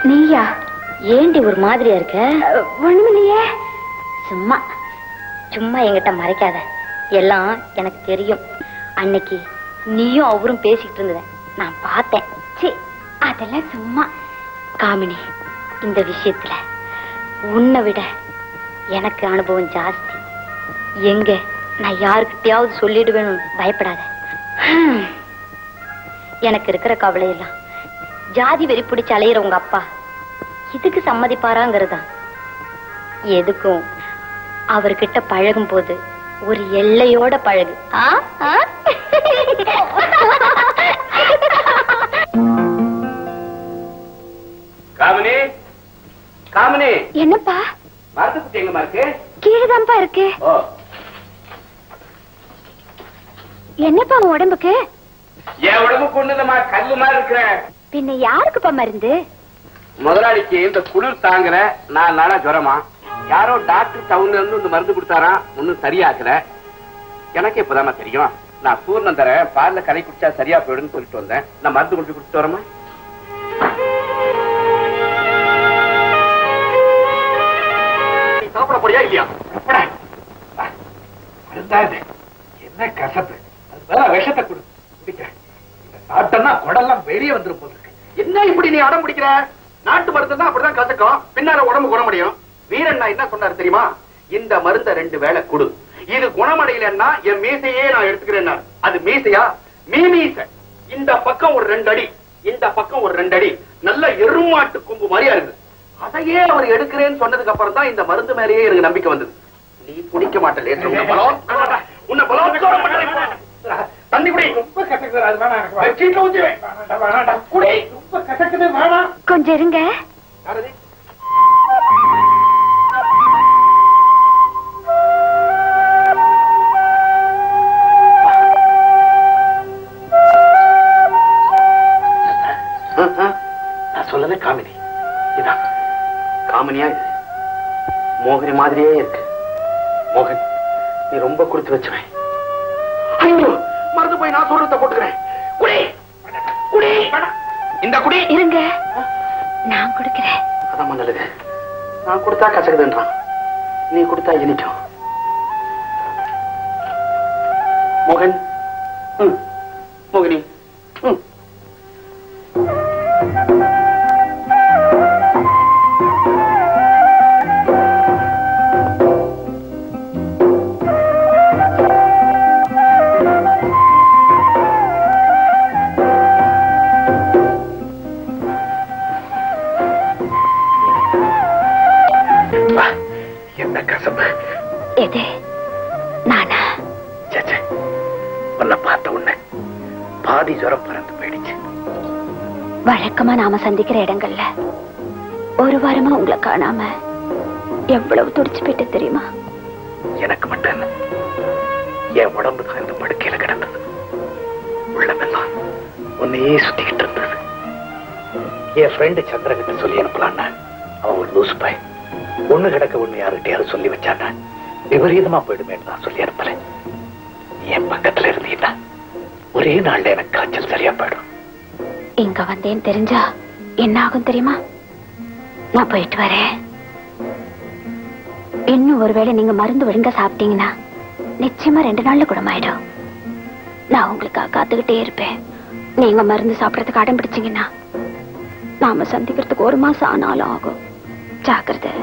E: நீயா? ஏண்டி ஒரு மாதிரியா இருக்க? ஒண்ணுமில்லையே. சும்மா சும்மா என்கிட்ட மறைக்காத. எல்லாம் எனக்கு தெரியும். அன்னைக்கு நீயும் அவரும் பேசிக்கிட்டு இருந்தத நான் பார்த்தேன். சீ, அதெல்லாம் சும்மா. காமினி, இந்த விஷயத்துல உன்னை விட எனக்கு அனுபவம் ஜாஸ்தி. எங்க நான் யாருக்கிட்டையாவது சொல்லிடுவேன்னு பயப்படாத. எனக்கு இருக்கிற கவலையெல்லாம் ஜாதி வெறி பிடிச்சு அலையிற உங்க அப்பா இதுக்கு சம்மதிப்பாராங்கிறதா. எதுக்கும் அவர்கிட்ட பழகும் போது ஒரு எல்லையோட பழகு.
B: காமினி, காமினி.
E: என்னப்பா?
B: மரத்துக்கு எங்கம்மா இருக்கு?
E: கீழேதான்ப்பா இருக்கு. என்னப்பா உன் உடம்புக்கு?
B: என் உடம்புக்கு ஒண்ணுதமா, கல்லு மாதிரி இருக்கிற.
E: பின்ன யாருக்குப்பா மருந்து?
B: முதலாளிக்கு இந்த குளிர் தாங்கல 4 நாளா ஜுரமா. யாரோ டாக்டர் டவுன்ல இருந்து இந்த மருந்து கொடுத்தாரா, ஒன்னும் சரியாகல. எனக்கு இப்பதாமா தெரியும். நான் பூர்ணம் தரேன், பால்ல கலை குடிச்சா சரியா போயிடுன்னு சொல்லிட்டு வந்தேன். நான் மருந்து கொண்டு கொடுத்துட்டு வரமா? சாப்பிட போறியா இல்லையா?
D: என்ன கசப்பு, விஷத்தை கொடு குடிக்கிறேன். சாப்பிட்டா குடெல்லாம் வெளியே வந்துரும் போல இருக்கு.
B: என்ன இப்படி நீ அடம் பிடிக்கிற? நாட்டு மருந்து தான் அப்படிதான் கசக்கும், பின்னால உடம்பு குணமடையும். வீரண்ணா என்ன சொன்னாரு தெரியுமா? இந்த மருந்த 2 வேளை கொடு, இது குணமடையலன்னா என் மீசையே நான் எடுத்துக்கிறேன். அது மீசையா? மீச. இந்த பக்கம் ஒரு 2 அடி, இந்த பக்கம் ஒரு 2 அடி, நல்ல எருமாட்டு கொம்பு மாதிரியா இருக்குது. அதையே அவர் எடுக்கிறேன்னு சொன்னதுக்கு அப்புறம் தான் இந்த மருந்து மேலேயே எனக்கு நம்பிக்கை வந்தது. நீ குடிக்க மாட்டே, உன்னை தண்ணி குடி. ரொம்ப கசக்குது, அது வேணாம். குடி, ரொம்ப கசக்குது, வேணாம்.
E: கொஞ்சம் இருங்க.
B: நான் சொல்லல காமினி, இதான் காமினியா இது மோகினி மாதிரியே இருக்கு. மோகன், நீ ரொம்ப கொடுத்து வச்சுவேன். ஐயோ, மறந்து போய் நான் சொல்றத போட்டுக்கிறேன். குடி குடி, இந்த குடி.
E: இருங்க, நான் கொடுக்கிறேன்.
B: அதான் நல்லது. நான் கொடுத்தா கசக்குதுன்றான், நீ கொடுத்தா இனிக்கும். மோகன், மோகினி,
D: என்ன கசப்பு.
E: எது? நானா?
D: உன்னை பார்த்த உடனே பாதி ஜுரம் பறந்து போயிடுச்சு.
E: வழக்கமா நாம சந்திக்கிற இடங்கள்ல 1 வாரமா உங்களை காணாம எவ்வளவு துடிச்சு போயிட்டு தெரியுமா?
D: எனக்கு மட்டும் என்ன, என் உடம்பு தான் இந்த படுக்கையில கிடந்தது. உள்ளமெல்லாம் உன்னையே சுத்திக்கிட்டு இருந்தது. என் ஃப்ரெண்டு சந்திரகிட்ட சொல்லி அனுப்பலான்னா அவன் ஒரு லூசு பாய். ஒண்ணு கிடக்க ஒண்ணு யாருகிட்டயாவது சொல்லி வச்சானா விபரீதமா போயிடுமேன்னு நான் சொல்லி அனுப்புறேன். என் பக்கத்துல இருந்தீங்கன்னா ஒரே நாள்ல எனக்கு காய்ச்சல் சரியா போயிடும்.
E: இங்க வந்தேன்னு தெரிஞ்சா என்ன ஆகும் தெரியுமா? நான் போயிட்டு வரேன். இன்னும் ஒருவேளை நீங்க மருந்து ஒழுங்கா சாப்பிட்டீங்கன்னா நிச்சயமா 2 நாள்ல குணமாயிடும். நான் உங்களுக்காக காத்துக்கிட்டே இருப்பேன். நீங்க மருந்து சாப்பிடறதுக்கு அடம் பிடிச்சீங்கன்னா நாம சந்திக்கிறதுக்கு 1 மாசம் ஆனாலும் ஆகும். ஜாக்கிரதை.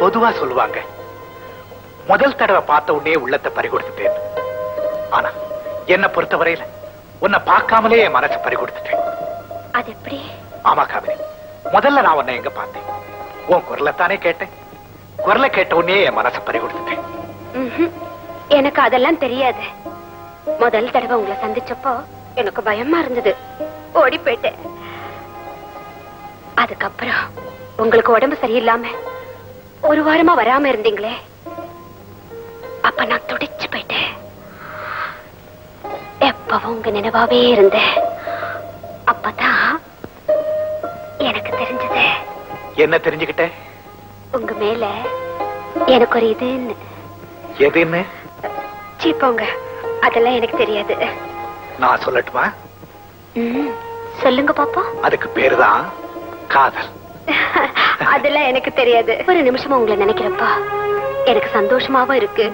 D: பொதுவா சொல்லுவாங்க, முதல் தடவை பார்த்த உடனே உள்ளத்தை பறிகொடுத்துட்டேன். ஆனா என்ன பொறுத்தவரையில உன்னை பார்க்காமலே என் மனசை பறிகொடுத்துட்டேன்.
E: அது எப்படி?
D: ஆமா காவிரி, முதல்ல நான் உன்னை எங்க பார்த்தேன்? உன் குரலைத்தானே கேட்டேன். குரலை கேட்ட உடனே என் மனசை பறிகொடுத்துட்டேன்.
E: எனக்கு அதெல்லாம் தெரியாது. முதல் தடவை உங்களை சந்திச்சப்போ எனக்கு பயமா இருந்தது, ஓடி போயிட்டேன். அதுக்கப்புறம் உங்களுக்கு உடம்பு சரியில்லாம 1 வாரமா வராம இருந்தீங்களே, அப்ப நான் துடிச்சு போயிட்டேன். எப்பவும் உங்க நினைவாவே இருந்தேன். அப்பதான் எனக்கு தெரிஞ்சது.
D: என்ன தெரிஞ்சுக்கிட்ட?
E: உங்க மேல எனக்கு ஒரு இதுன்னு.
D: எதுன்னு?
E: சீப்போங்க, அதெல்லாம் எனக்கு தெரியாது.
D: நான் சொல்லட்டுமா?
E: சொல்லுங்க பாப்பா.
D: அதுக்கு பேருதான் காதல்.
E: அதெல்லாம் எனக்கு தெரியாது. ஒரு நிமிஷமா உங்களை நினைக்கிறப்பா எனக்கு சந்தோஷமாவும் இருக்கு.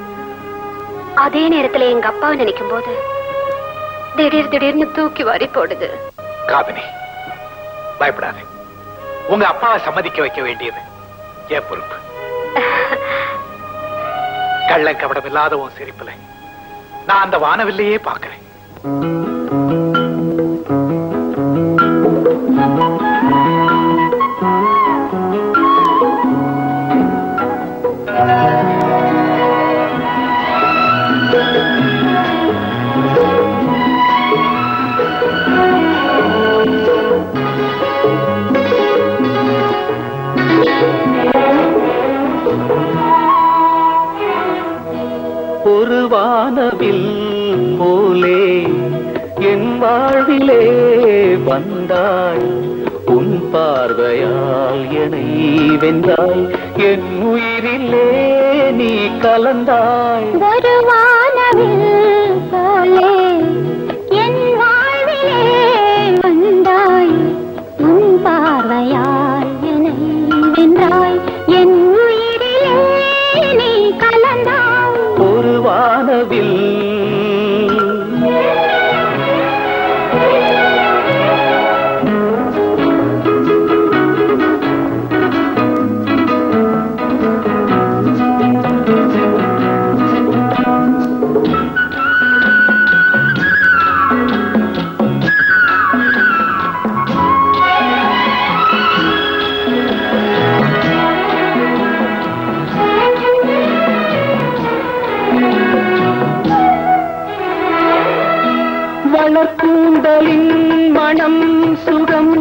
E: அதே நேரத்துல எங்க அப்பாவை நினைக்கும் போது திடீர்னு தூக்கி வாரி போடுது.
D: காபினி, பயப்படாதே. உங்க அப்பாவை சம்மதிக்க வைக்க வேண்டியது என் பொறுப்பு. கள்ள கபடம் இல்லாத உன் சிரிப்புல நான் அந்த வானவில்லையே பார்க்கிறேன்.
F: ஒரு வானவில் போலே என் வாழ்விலே வந்தாய், உன் பார்வையால் என்னை வென்றாய், என் உயிரிலே நீ கலந்தாய்.
G: ஒரு வானவில் போலே என் வாழ்விலே வந்தாய், உன் பார்வையால் என்னை வென்றாய், என் உயிரிலே நீ கலந்தாய்.
F: ஒரு வானவில் வளர்க்கூந்தலின் மனம் சுகம்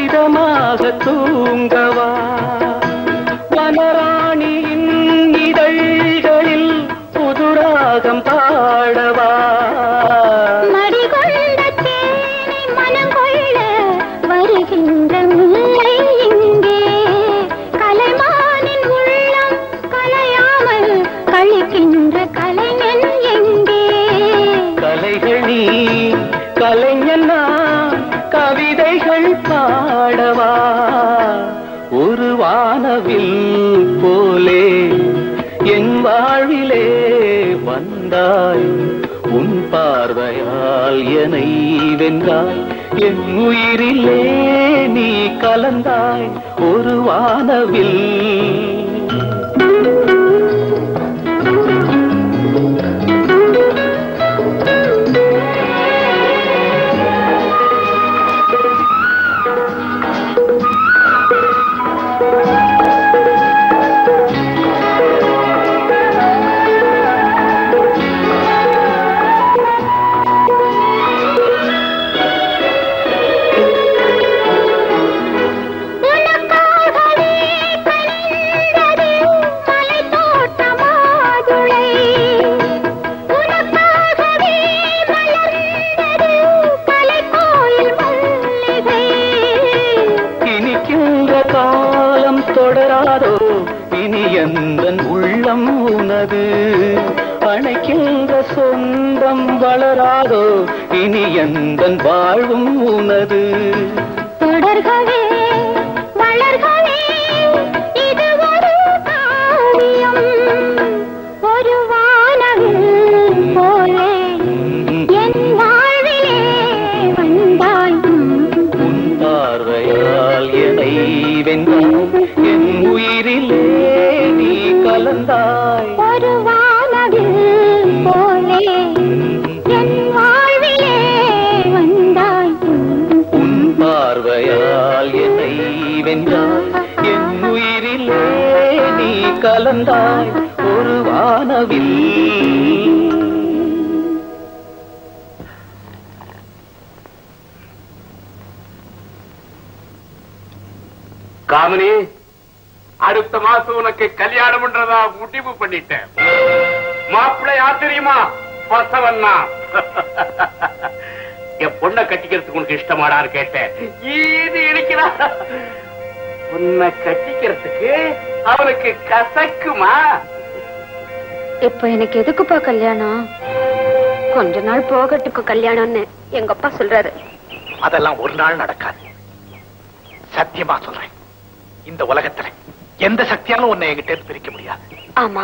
F: இதமாக தூங்கவா, வனராணியின் இதழ்களில் புதுராகம் பாடவா,
G: மடிகொண்ட தேனை மனம் கொள்ள வருகின்ற முல்லை இங்கே, கலைமானின் உள்ளம் கலையாமல் கழிக்கின்ற கலைஞன் எங்கே.
F: கலைகள் நீ கலைஞன் நான், கவிதைகள் பாடவா. ஒரு வானவில் போலே என் வாழ்விலே வந்தாய், உன் பார்வையால் என்னை வென்றாய், என் உயிரிலே நீ கலந்தாய். ஒரு வானவில் தொடராதோ இனி எந்தன் உள்ளம் உனது, அணைக்கின்ற சொந்தம் வளராதோ இனி எந்தன் வாழ்வும் உனது.
G: தொடர்கவே வளர்கவே இது ஒரு காவியம், ஒரு வானவில் போலே என் வாழ்விலே வந்தாய்,
F: உன் பார்வையால் என்னை வென்றாய், என் உயிரிலே நீ கலந்தாய்.
G: ஒரு வானவில் போலே என் வாழ்விலே வந்தாய்,
F: உன் பார்வையால் என்னை வென்றாய், என் உயிரிலே நீ கலந்தாய். ஒரு வானவில்
B: காமினி, அடுத்த மாசம் உனக்கு கல்யாணம் பண்றதா முடிவு பண்ணிட்டேன். மாப்பிள்ளை யார் தெரியுமா? பசவன்னா. என் பொண்ணை கட்டிக்கிறதுக்கு உனக்கு இஷ்டமாடான்னு கேட்டேன். இது இருக்கிறா உன்னை கட்டிக்கிறதுக்கு அவனுக்கு கசக்குமா?
E: இப்ப எனக்கு எதுக்குப்பா கல்யாணம்? கொஞ்ச நாள் போகட்டுக்கு கல்யாணம்னு எங்க அப்பா சொல்றாரு.
D: அதெல்லாம் ஒரு நாள் நடக்காது. சத்தியமா சொல்றேன், இந்த உலகத்துல எந்த சக்தியாலும் உன்னை என்கிட்ட பிரிக்க முடியாது.
E: ஆமா,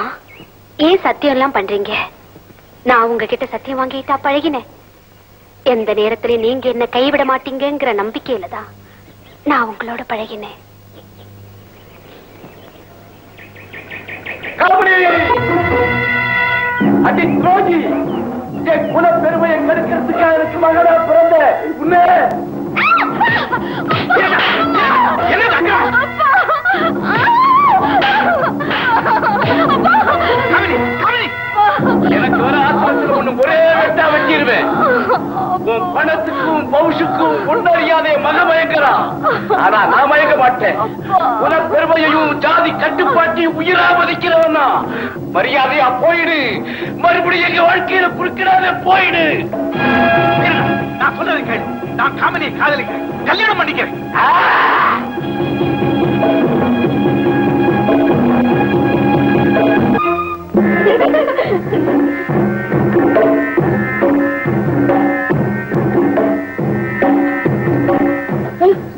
E: ஏன் சத்தியம் எல்லாம் பண்றீங்க? நான் உங்ககிட்ட சத்தியம் வாங்கிட்டா பழகினேன். எந்த நேரத்திலே நீங்க என்ன கைவிட மாட்டீங்கிற நம்பிக்கையில தான் நான் உங்களோட பழகினேன்.
D: அடி துரோகி, என் குல பெருமையை கெடுக்கிறதுக்காக எனக்கு மகனா பிறந்த உன்னை எனக்கு வர ஆத்திரத்தில் ஒண்ணு ஒரே வெட்டா வச்சிருவேன். உன் பணத்துக்கும் பவுஷுக்கும் ஒன்றறியாதே மக மயங்கிறான். ஆனா நான் மயங்க மாட்டேன். குல பெருமையையும் ஜாதி கட்டுப்பாட்டையும் உயிரா மதிக்கிறவனா மரியாதையா போயிடு. மறுபடியும் எங்க வாழ்க்கையில குறுக்கிடாத போயிடு. நான் சொல்றது கேளு. நான் காமனியை காதலிக்கிறேன், கல்யாணம் பண்ணிக்கிறேன்.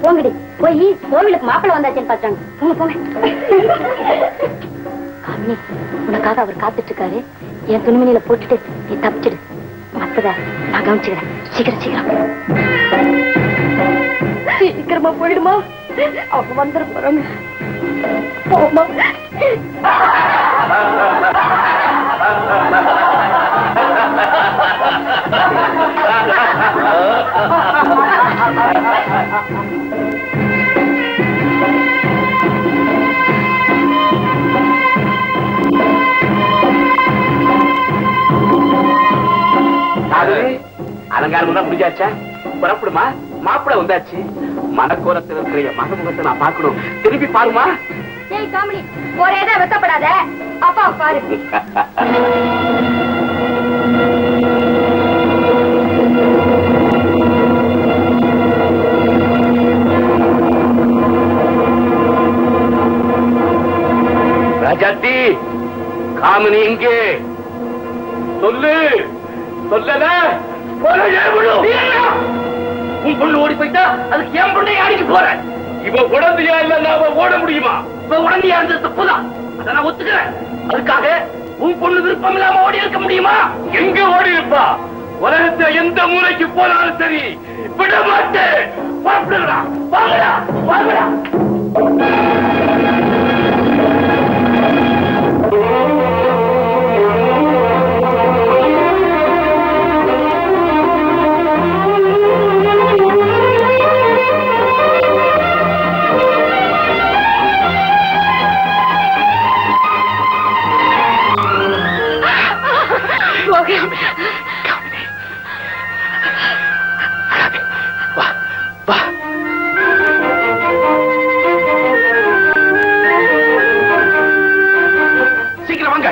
E: போங்கடி, போய் கோவிலுக்கு மாப்பிள்ளை வந்தாச்சுன்னு பாத்தாங்க. போங்க போங்க. காமினி, உனக்காக அவர் காத்துட்டு இருக்காரு. என் துணிமணியில போட்டுட்டு நீ தப்பிச்சிடு. மத்தத நான் கவனிச்சுக்கிறேன். சீக்கிரம் சீக்கிரம் சீக்கிரமா போயிடுமா, அவங்க வந்துட போறாங்க. போமா.
B: அலங்காரம் தான் முடிஞ்சாச்சா? புறப்படுமா? மாப்பிளை வந்தாச்சு. மனக்கோலத்தில் இருக்கிற மகமுகத்தை நான் பார்க்கணும். திரும்பி பாருமா.
E: ஏய் காமெடி, ஒரே தான் வெத்தப்படாத. அப்பா பாரு.
B: ராஜாத்தி, காமினி எங்கே? சொல்லு. சொல்லல உன் பொண்ணு ஓடி போயிட்டா அதுக்கு என் பொண்ணை அடிக்க போறேன். இவ உடந்தையா இல்ல நாம ஓட முடியுமா? இவ உடந்தையா இருந்தது தப்புதான், அதை நான் ஒத்துக்கிறேன். அதுக்காக உன் பொண்ணு விருப்பம் இல்லாம ஓடி இருக்க முடியுமா? எங்க ஓடி இருப்பா? உலகத்தை எந்த மூலைக்கு போனாலும் சரி விட மாட்டேன். வாங்கடா வாங்கடா வாங்கடா. சீக்கிரம் வாங்க.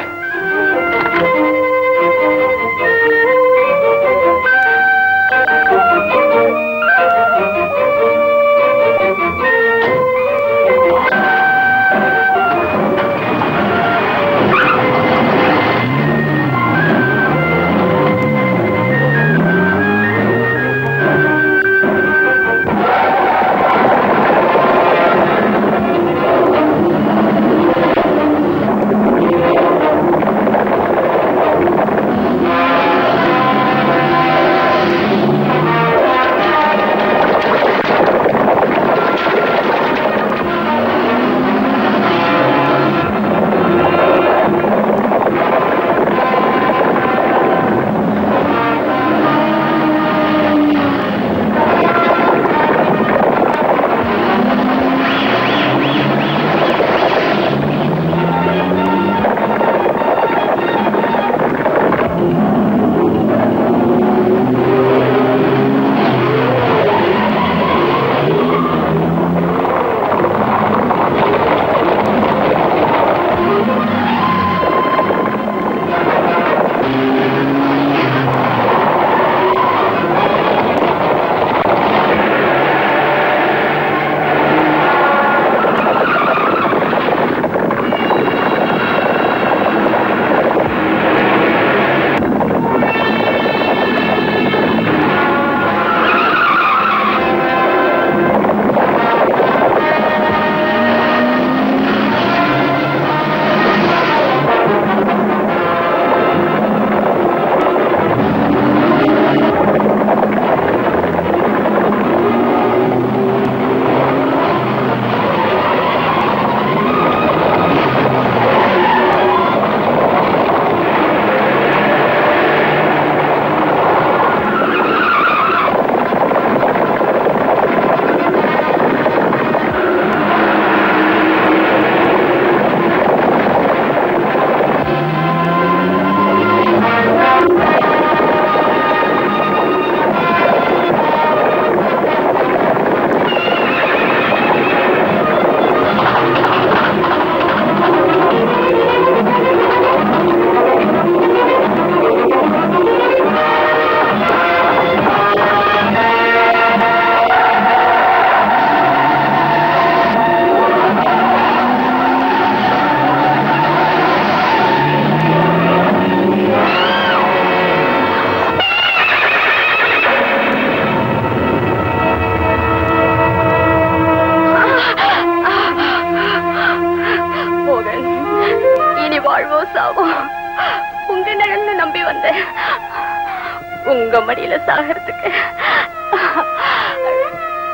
E: உங்க நிழல்ல நம்பி வந்தேன். உங்க மடியில சாகிறதுக்கு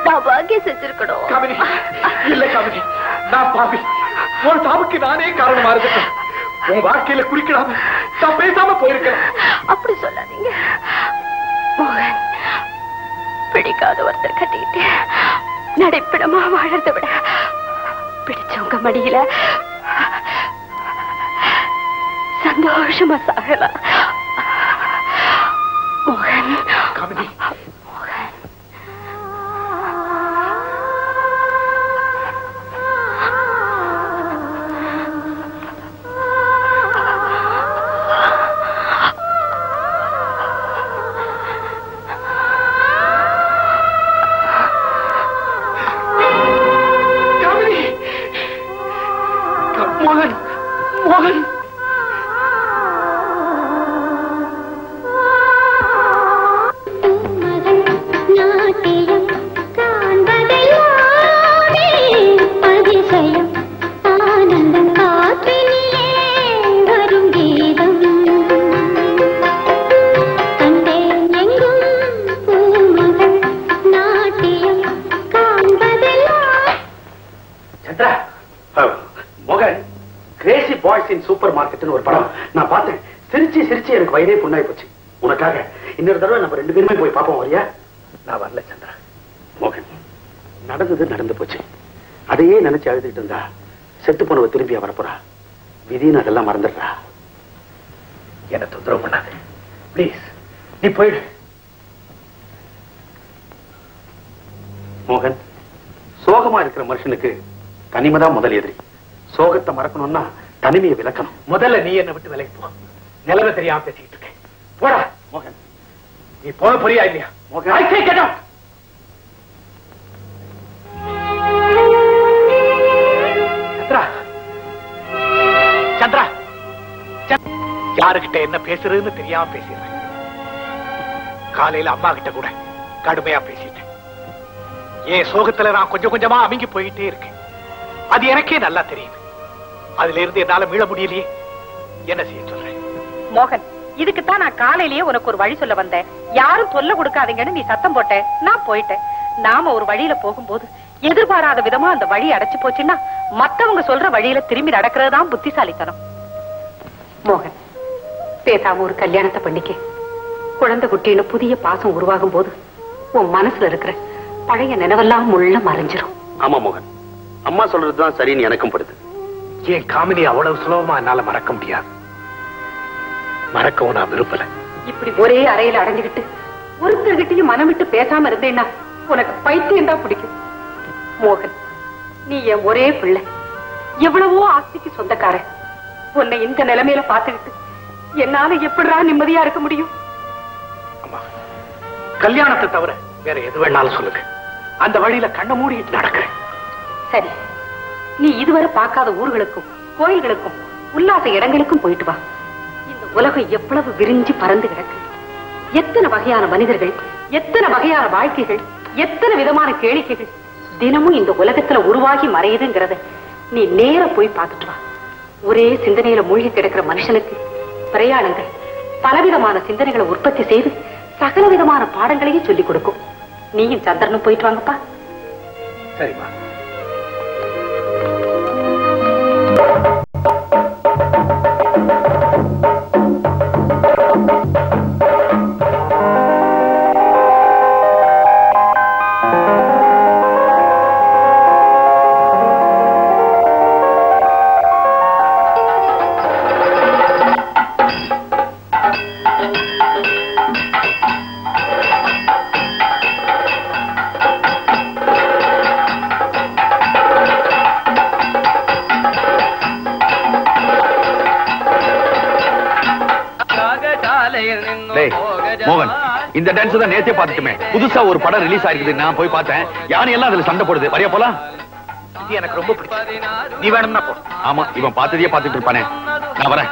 E: நான் பாக்கியம் செஞ்சிருக்கணும்.
D: காமினி, இல்ல காமினி, நான் பாவி. உன் சாவுக்கு நானே காரணமா இருக்கேன். உன் வாழ்க்கையில குறுக்கிடாம நான் பேசாம போயிருக்கேன்.
E: அப்படி சொல்லாதீங்க மோகன். பிடிக்காத ஒருத்தர் கட்டிக்கிட்டு நடைப்பிடமா வாழறதை விட பிடிச்சவங்க மடியில சந்தோஷமா சாகலாம். மோகன்.
D: காமினி, மோகன், மோகன்.
G: நாட்டியம் காண்பதெல்லாமே அதிசயம். ஆனந்தம் காற்றினிலே வரும் கீதம். கண்டேன் எங்கும் பூமகள் நாட்டியம் காண்பதெல்லாம்.
B: சந்திரா, மோகன், கிரேசி பாய்ஸ் இன் சூப்பர் மார்க்கெட்னு ஒரு படம் நான் பார்த்தேன். சிரிச்சு சிரிச்சு எனக்கு வயிறே புண்ணாய் போச்சு. உனக்காக இன்னொரு தடவை நம்ம 2 பேருமே போய் பார்ப்போம். வரியா?
D: நான் வரல சந்திரா.
B: மோகன், நடந்தது நடந்து போச்சு. அதையே நினைச்சு அழுதுட்டு இருந்தா செத்து போனவ திரும்பி வரப்போறா. விதின்னு அதெல்லாம் மறந்துடுறா.
D: என்ன தொந்தரவு பண்ணாது பிளீஸ். நீ போயிடு.
B: மோகன், சோகமா இருக்கிற மனுஷனுக்கு தனிமைதான் முதல் எதிரி. சோகத்தை மறக்கணும்னா தனிமையை விளக்கணும்.
D: முதல்ல நீ என்ன விட்டு விலகி போ. நிலைமை தெரியாம பேசிக்கிட்டு இருக்கேன். போடா
B: மோகன்.
D: நீ போன புரியா இல்லையா?
B: மோகன்,
D: I say get out. Chandra, Chandra, யாருகிட்ட என்ன பேசுறதுன்னு தெரியாம பேசிடுறேன். காலையில அம்மா கிட்ட கூட கடுமையா பேசிட்டேன். என் சோகத்துல நான் கொஞ்சம் கொஞ்சமா அமுங்கி போயிட்டே இருக்கேன். அது எனக்கே நல்லா தெரியுது. அதுல இருந்து என்னால மீள முடியலையே. என்ன செய்ய சொல்றேன்?
C: மோகன், இதுக்குத்தான் நான் காலையிலேயே உனக்கு ஒரு வழி சொல்ல வந்தேன். யாரும் தொல்லை கொடுக்காதீங்கன்னு நீ சத்தம் போட்ட. நான் போயிட்டேன். நாம ஒரு வழியில போகும்போது எதிர்பாராத விதமா அந்த வழி அடைச்சு போச்சுன்னா மத்தவங்க சொல்ற வழியில திரும்பி நடக்கிறது தான் புத்திசாலித்தனம். மோகன், பேசாம ஒரு கல்யாணத்தை பண்ணிக்க. குழந்தை குட்டின்னு புதிய பாசம் உருவாகும் போது உன் மனசுல இருக்கிற பழைய நினைவெல்லாம் முள்ள மறைஞ்சிரும்.
B: ஆமா மோகன், அம்மா சொல்றதுதான் சரின்னு எனக்கும் படுது.
D: என் காமினி அவ்வளவு சுலபமா என்னால மறக்க முடியாது. மறக்கவும் நான் விரும்பல.
C: இப்படி ஒரே அறையில அடைஞ்சுக்கிட்டு ஒருத்தர்கிட்டையும் மனம் விட்டு பேசாம இருந்தேன்னா உனக்கு பைத்தியம் தான் பிடிக்கும். மோகன், நீ என் ஒரே பிள்ளை. எவ்வளவோ ஆஸ்திக்கு சொந்தக்காரன். உன்னை இந்த நிலைமையில பாத்துக்கிட்டு என்னால எப்படிடா நிம்மதியா இருக்க முடியும்?
D: அம்மா, கல்யாணத்தை தவிர வேற எது வேணாலும் சொல்லுங்க. அந்த வழியில கண்ண மூடிட்டு நடக்கிறேன்.
C: சரி, நீ இதுவரை பார்க்காத ஊர்களுக்கும் கோயில்களுக்கும் உல்லாச இடங்களுக்கும் போயிட்டு வா. இந்த உலகம் எவ்வளவு விரிஞ்சு பறந்து கிடக்கு. எத்தனை வகையான மனிதர்கள், எத்தனை வகையான வாழ்க்கைகள், எத்தனை விதமான கேளிக்கைகள் தினமும் இந்த உலகத்துல உருவாகி மறையுதுங்கிறத நீ நேர போய் பார்த்துட்டு வா. ஒரே சிந்தனையில மூழ்கி கிடக்கிற மனுஷனுக்கு பிரயாணங்கள் பலவிதமான சிந்தனைகளை உற்பத்தி செய்து சகல விதமான பாடங்களையும் சொல்லிக் கொடுக்கும். நீயும் சந்திரனும் போயிட்டு வாங்கப்பா.
D: சரிம்மா.
H: மோகன், இந்த டான்ஸ் தான் நேத்தே பார்த்துட்டுமே. புதுசா ஒரு படம் ரிலீஸ் ஆயிருக்குது. நான் போய் பார்த்தேன். யானை எல்லாம் அதுல சண்டை போடுது. வரையா போலாம்?
D: இது எனக்கு ரொம்ப பிடிச்சது. நீ வேணும்னா போ.
H: ஆமா, இவன் பார்த்ததையே பார்த்துட்டு இருப்பானே. நான் வரேன்.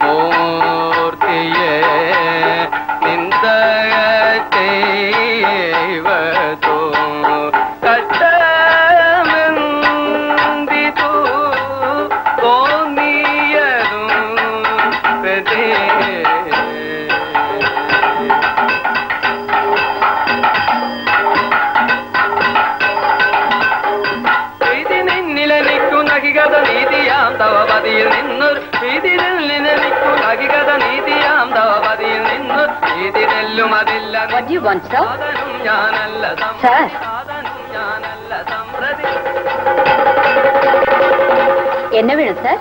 F: மூர்த்தியே நிந்த
E: What do you want, sir? Sir. என்ன வேணும் சார்?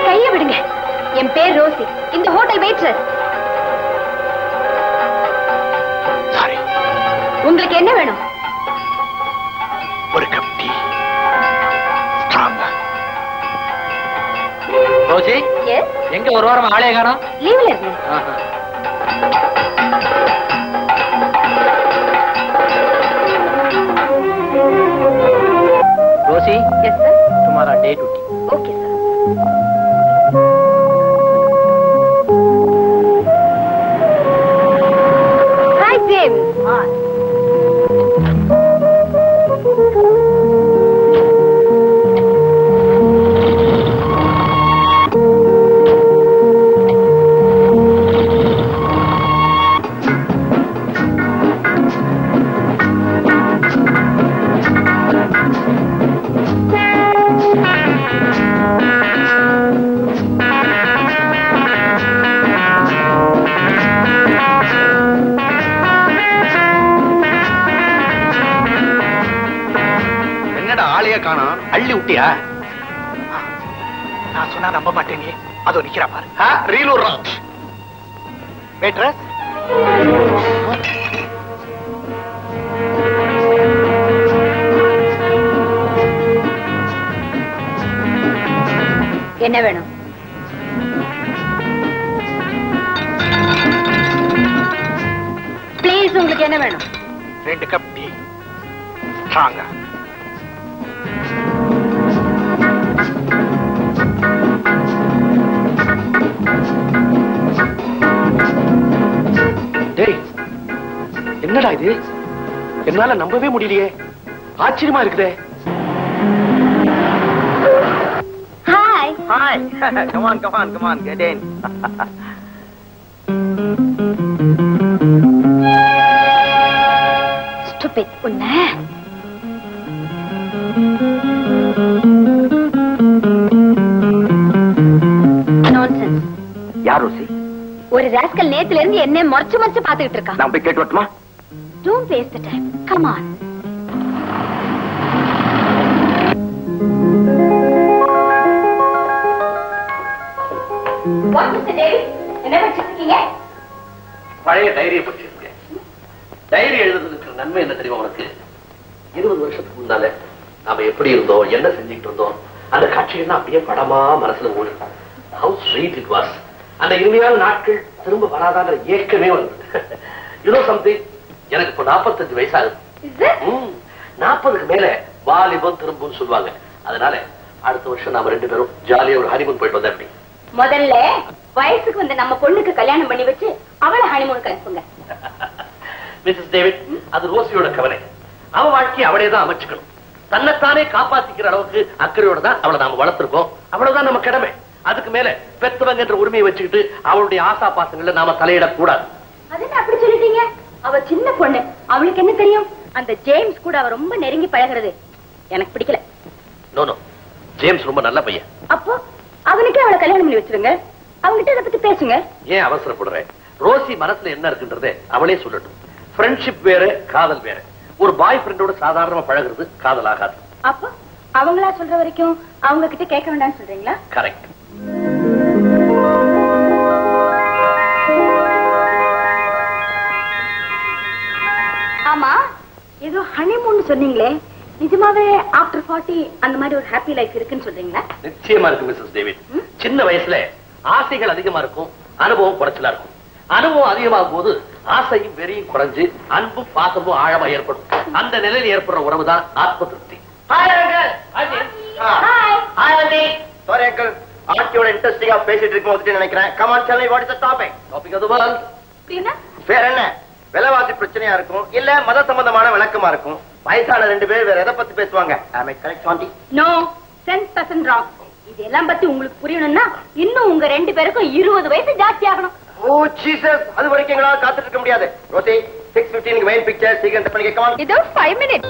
E: கையை விடுங்க. என் பேர் ரோசி. இந்த ஹோட்டல் வெயிட்ரஸ். உங்களுக்கு என்ன வேணும்?
H: ஒரு கப் டீ.
B: ரோசி, எங்க ஒரு வாரம் ஆளே காணோம்?
E: லீவ்ல இருக்கு.
B: ரோசி,
E: எஸ் சார்.
B: तुम्हारा day duty.
E: Okay sir. Hi James.
H: காணோம். அள்ளி விட்டியா?
D: நான் சொன்னா நம்ப மாட்டேங்க. அதோ நிக்கிறா பாரு.
H: ரீலூர் ராஜ்.
D: வெயிட்ரஸ்.
E: என்ன வேணும்? ப்ளீஸ், உங்களுக்கு என்ன வேணும்?
D: 2 கப் டீ. ஸ்ட்ராங்கா.
B: என்னடா இது? என்னால நம்பவே முடியலையே. ஆச்சரியமா இருக்குதே.
E: Hi.
A: Hi. Come on, come on, come on. Get in.
E: Stupid. உன்ன nonsense.
A: யார் ரோசி?
E: ஒரு ராஸ்கல் நேத்துல இருந்து என்ன மொறச்சு மொறச்சு பாத்துக்கிட்டு இருக்கான்.
A: நான் போய் கேட்டு வரட்டுமா?
E: Don't waste the time. Come on. What, Mr. David? என்ன படிச்சிட்டு இருக்கீங்க?
B: பழைய டைரியை படிச்சிருக்கேன். டைரி எழுதுறதுக்கு நன்மை என்ன தெரியுமா உனக்கு? 20 வருஷத்துக்கு முன்னால நாம எப்படி இருந்தோம், என்ன செஞ்சுட்டு இருந்தோம், அந்த காட்சிகள்லாம் அப்படியே படமா மனசுல ஓடும். How sweet it was. அந்த இனிமையான நாட்கள் திரும்ப வராதான்ற ஏக்கமே வந்தது. You know something? எனக்கு இப்ப 45 வயசாகுது. 40க்கு மேல வாலிபம் திரும்பும் சொல்லுவாங்க. அதனால அடுத்த வருஷம் நாம 2 பேரும் ஜாலியா ஒரு ஹனிமூன் போயிட்டு வந்தா எப்படி?
E: முதல்ல வயசுக்கு வந்த நம்ம பொண்ணுக்கு கல்யாணம் பண்ணி வச்சு அவளை ஹனிமூனுக்கு அனுப்புங்க.
B: மிஸ்ஸஸ் டேவிட், அது ரோசியோட கவலை. அவ வாழ்க்கையை அவளே தான் அமைச்சுக்கணும். தன்னைத்தானே காப்பாத்திக்கிற அளவுக்கு அக்கறையோட தான் அவளை நாம வளர்த்திருக்கோம். அவ்வளவுதான் நம்ம கடமை. அதுக்கு மேல பெத்தவங்க என்ற உரிமையை வச்சுக்கிட்டு அவளுடைய ஆசா பாசங்கள்ல நாம தலையிடக்கூடாது.
E: அதுன்னு அப்படி சொல்லிட்டீங்க? அவ சின்ன பொண்ணு, அவளுக்கு என்ன தெரியும்? அந்த ஜேம்ஸ் கூட அவ ரொம்ப நெருங்கி பழகிறது எனக்கு பிடிக்கல.
B: நோ நோ, ஜேம்ஸ் ரொம்ப நல்ல பையன்.
E: அப்போ அவனுக்கே அவளை கல்யாணம் பண்ணி வச்சிருங்க. அவங்கிட்ட இதை பத்தி பேசுங்க.
B: ஏன் அவசரப்படுற? ரோசி மனசுல என்ன இருக்குன்றதே அவளே சொல்லட்டும். ஃப்ரெண்ட்ஷிப் வேற, காதல் வேற. ஒரு பாய் ஃப்ரெண்டோட சாதாரணமா பழகுறது காதல் ஆகாது.
E: அப்போ அவங்களா சொல்ற வரைக்கும் அவங்க கிட்ட கேட்க வேண்டாம்னு சொல்றீங்களா?
B: கரெக்ட்.
E: ஆமா, ஏதோ ஹனிமூன் சொன்னீங்களே, நிஜமாவே ஆஃப்டர் 40 அந்த மாதிரி ஒரு ஹாப்பி லைஃப் இருக்குன்னு சொல்றீங்களா?
B: நிச்சயமா இருக்கு மிஸ்ஸஸ் டேவிட். சின்ன வயசுல ஆசைகள் அதிகமா இருக்கும், அனுபவம் குறைச்சலா இருக்கும். அனுபவம் அதிகமாகும் போது ஆசையும் வெறியும் குறைஞ்சு அன்பும் பாசமும் ஆழமா ஏற்படும். அந்த நிலையில் ஏற்படுற உறவுதான் ஆத்ம திருப்தி.
A: Sorry uncle, ஆர்த்தியோட இன்ட்ரெஸ்டிங்கா பேசிட்டு இருக்கும் நினைக்கிறேன். Come on, tell me what is the topic?
B: Topic of the world.
A: வேற என்ன? விலைவாசி பிரச்சனையா இருக்கும், இல்ல மத சம்பந்தமான விளக்கமா இருக்கும். வயசான 2 பேர் வேற எதை பத்தி பேசுவாங்க? Am I correct, Auntie?
E: No, 10% wrong. இதெல்லாம் பத்தி உங்களுக்கு புரியணும்னா இன்னும் உங்க 2 பேருக்கும் 20 வயசு ஜாஸ்தி ஆகணும்.
A: ஓ ஜீசஸ், அது வரைக்கும் எங்களால காத்துட்டு இருக்க முடியாது. ரோசி 6:15 மெயின் பிக்சர் சீக்கிரம் பண்ணி கேட்கலாம்.
E: இதோ 5 minutes.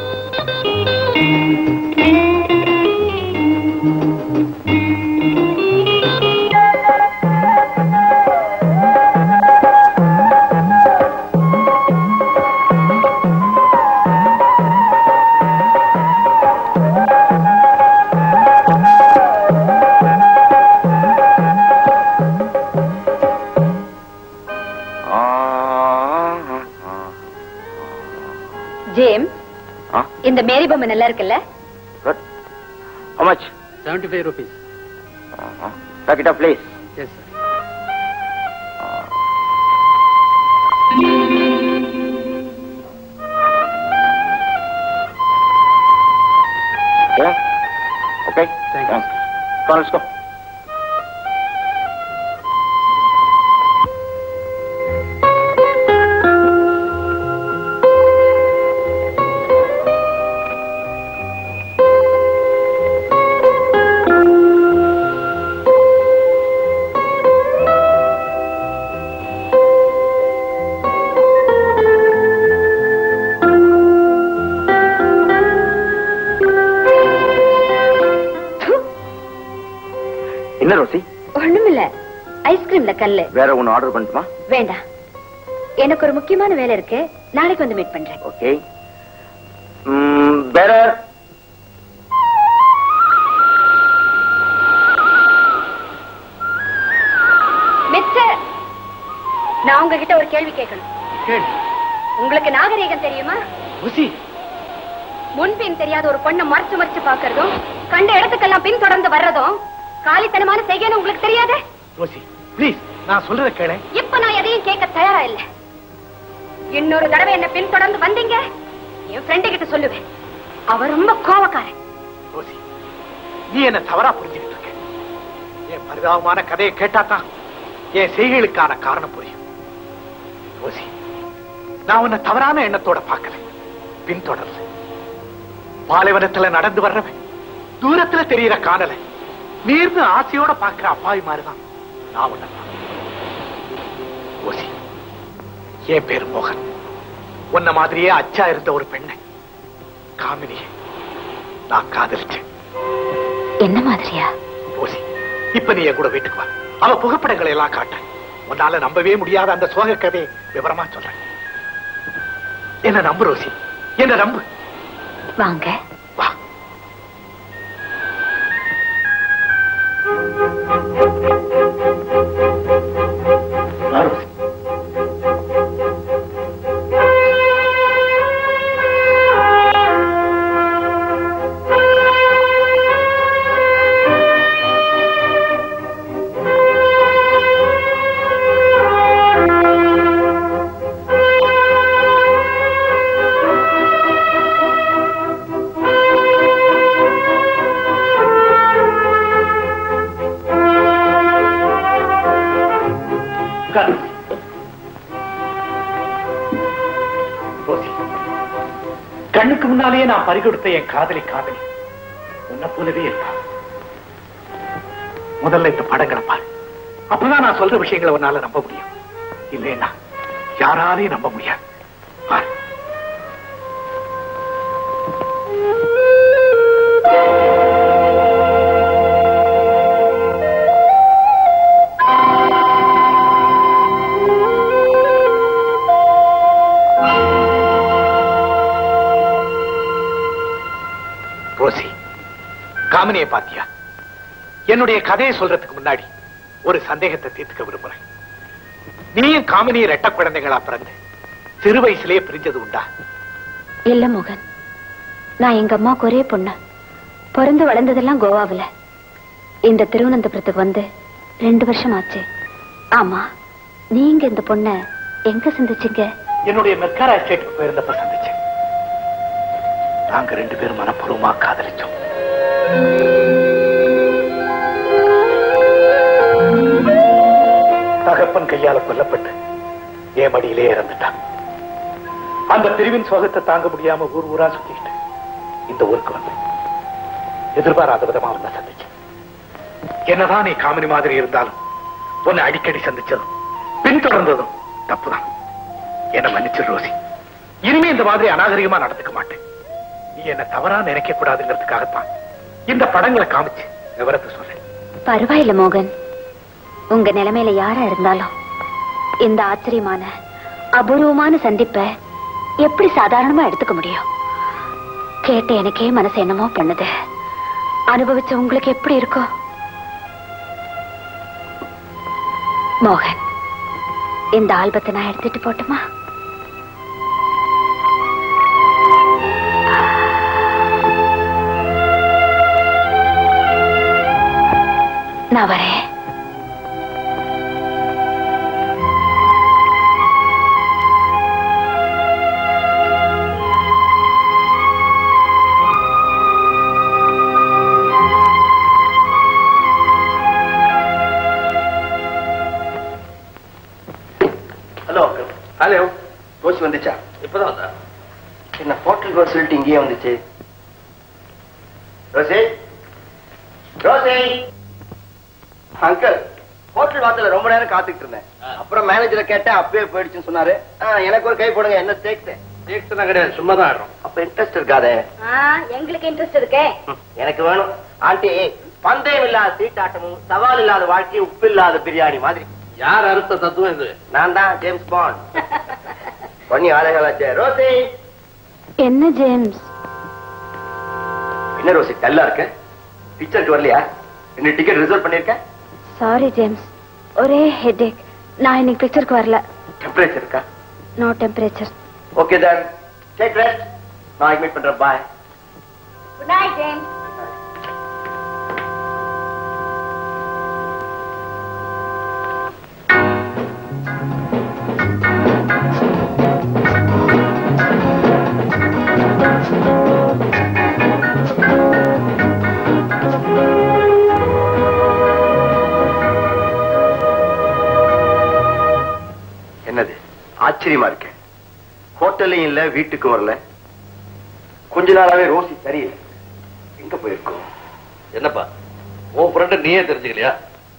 E: ஜேம்ஸ், இந்த மேரி பொம்மை நல்லா இருக்குல்ல?
A: How much?
B: 75 rupees.
A: Pack it up, please.
B: Yes, sir.
A: Yeah? Okay?
B: Thank you.
A: Come on, let's go. என்ன ரோசி?
E: ஒண்ணுமில்ல, ஐஸ்கிரீம்ல கல்லு.
A: வேற ஒன்னு ஆர்டர் பண்ணட்டுமா?
E: வேண்டாம், எனக்கு ஒரு முக்கியமான வேலை இருக்கு. நாளைக்கு வந்து மீட் பண்றேன்.
A: ஓகே. வேற
E: மிஸ்டர், நான் உங்ககிட்ட ஒரு கேள்வி கேட்கணும். உங்களுக்கு நாகரீகம் தெரியுமா? முன்பின் தெரியாத ஒரு பொண்ணை மறைச்சு மறைச்சு பாக்குறதும் கண்ட இடத்துக்கெல்லாம் பின் தொடர்ந்து வர்றதும் காலித்தனமான செய்யணும் உங்களுக்கு தெரியாதே?
D: ரோசி ப்ளீஸ், நான் சொல்றத கேளு.
E: இப்ப நான் எதையும் கேட்க தயாரா இல்ல. இன்னொரு தடவை என்ன பின் தொடர்ந்து வந்தீங்க, என் ஃப்ரெண்டு கிட்ட சொல்லுவேன். அவர் ரொம்ப கோவக்காரன்.
D: ரோசி, நீ என்ன தவறா புரிஞ்சுக்கிட்டு இருக்க. என் பரிதாபமான கதையை கேட்டாதான் என் செய்கைகளுக்கான காரணம் புரியும். ரோசி, நான் உன்னை தவறான எண்ணத்தோட பார்க்கல, பின்தொடர்ல. பாலைவனத்துல நடந்து வர்றவன் தூரத்துல தெரியற காணல நீர்ந்து ஆசையோட பார்க்கிற அப்பாவி மாதிரிதான் நான் உன்னை. ரோசி, என் பேரு மோகன். உன்ன மாதிரியே அச்சா இருந்த ஒரு பெண்ணை, காமினியை நான் காதலிச்சேன்.
E: என்ன மாதிரியா?
D: ரோசி, இப்ப நீ என் கூட வீட்டுக்கு வா. அவ புகைப்படங்களை எல்லாம் காட்ட. உன்னால நம்பவே முடியாத அந்த சோக கதையை விவரமா சொல்றேன். என்ன நம்பு ரோசி, என்ன நம்பு.
E: வாங்க.
D: வா. கண்ணுக்கு முன்னாலேயே நான் பறிகொடுத்த என் காதலி உன்னை போலவே இருக்கா. முதல்ல இந்த படங்களை பாரு. அப்பதான் நான் சொல்ற விஷயங்களை உன்னால நம்ப முடியும். இல்லைன்னா யாராலையும் நம்ப முடியாது. பாரு. ரோசி, காமினியை பாத்தியா? என்னுடைய கதையை சொல்றதுக்கு முன்னாடி ஒரு சந்தேகத்தை தீர்த்துக்க விரும்புறேன். நீயும் காமினியை ரெட்ட குழந்தைகளா பிறந்து சிறு வயசுலயே பிரிஞ்சது உண்டா?
E: இல்ல மோகன், நான் எங்க அம்மாவுக்கு ஒரே பொண்ணு. பிறந்து வளர்ந்ததெல்லாம் கோவாவில. இந்த திருவனந்தபுரத்துக்கு வந்து 2 வருஷம் ஆச்சு. ஆமா, நீங்க இந்த பொண்ண எங்க சந்திச்சீங்க?
D: என்னுடைய மெர்காரா எஸ்டேட்டுக்கு போயிருந்தப்ப சந்திச்சேன். நாங்க 2 பேரும் மனப்பூர்வமா காதலிச்சோம். தகப்பன் கையால கொல்லப்பட்டு என் மடியிலே இறந்துட்டான். அந்த பிரிவின் சோகத்தை தாங்க முடியாம ஊர் ஊரா சுத்திட்டு இந்த ஊருக்கு வந்து எதிர்பாராத விதமா வந்து சந்திச்சேன். என்னதான் நீ காமெடி மாதிரி இருந்தாலும் உன்னை அடிக்கடி சந்திச்சதும் பின்தொடர்ந்ததும் தப்புதான். என்ன மன்னிச்சிரு ரோசி. இனிமே இந்த மாதிரி அநாகரிகமா நடந்துக்க மாட்டேன். நீ என்ன தவறா நினைக்க கூடாதுங்கிறதுக்காகத்தான் இந்த படங்களை காமிச்சு விவரத்தை சொல்றேன்.
E: பரவாயில்ல மோகன், உங்க நிலைமையில யாரா இருந்தாலும் இந்த ஆச்சரியமான அபூர்வமான சந்திப்பை எப்படி சாதாரணமா எடுத்துக்க முடியும்? கேட்ட எனக்கே மனசு என்னமோ பண்ணுது. அனுபவிச்ச உங்களுக்கு எப்படி இருக்கும்? மோகன், இந்த ஆல்பத்தை நான் எடுத்துட்டு போட்டுமா? நான் வரேன்.
A: ஹலோ, ரோசி வந்துச்சா?
B: இப்பதான் வந்தா.
A: என்ன ஹோட்டலுக்கு வர சொல்லிட்டு இங்கேயே வந்துச்சு? Rousey, Rousey. அங்கிள், ஹோட்டல் வாசல்ல ரொம்ப நேரம் காத்துக்கிட்டு இருந்தேன். அப்புறம் மேனேஜரை கேட்டேன், அப்பவே போயிடுச்சுன்னு சொன்னாரு. எனக்கு ஒரு கை போடுங்க. என்ன ஸ்டேக்ஸ்
B: கிடையாது, சும்மா தான் ஆடுறோம்.
A: அப்ப இன்ட்ரெஸ்ட் இருக்காதே?
E: எங்களுக்கு இன்ட்ரெஸ்ட் இருக்கே.
A: எனக்கு வேணும். ஆண்டி, பந்தயம் இல்லாத சீட்டாட்டமும் சவால் இல்லாத வாழ்க்கை உப்பு இல்லாத பிரியாணி மாதிரி.
B: யார் அறுத்த தத்துவம் இது?
A: நான் தான் ஜேம்ஸ் பாண்ட். பண்ணி ஆளுங்களாச்சே. ரோசி.
E: என்ன ஜேம்ஸ்?
A: என்ன ரோசி டல்லா இருக்க? பிக்சருக்கு வரலையா? இன்னும் டிக்கெட் ரிசர்வ் பண்ணிருக்க?
E: சாரி ஜேம்ஸ், ஒரே ஹெட்டேக். நான் இன்னைக்கு பிக்சருக்கு வரல.
A: டெம்பரேச்சர் இருக்கா?
E: No temperature.
A: Okay then, take rest. நான் மீட் பண்றேன். பாய்.
E: Good night James.
A: என்னது ஆச்சரியமா இருக்கு. ஹோட்டல்லையும் இல்ல, வீட்டுக்கு வரல. கொஞ்ச நாளாவே ரோசி சரியில்லை. எங்க போயிருக்கோம்?
B: என்னப்பா, உன் ஃப்ரெண்ட் நீயே தெரிஞ்சுக்கலையா?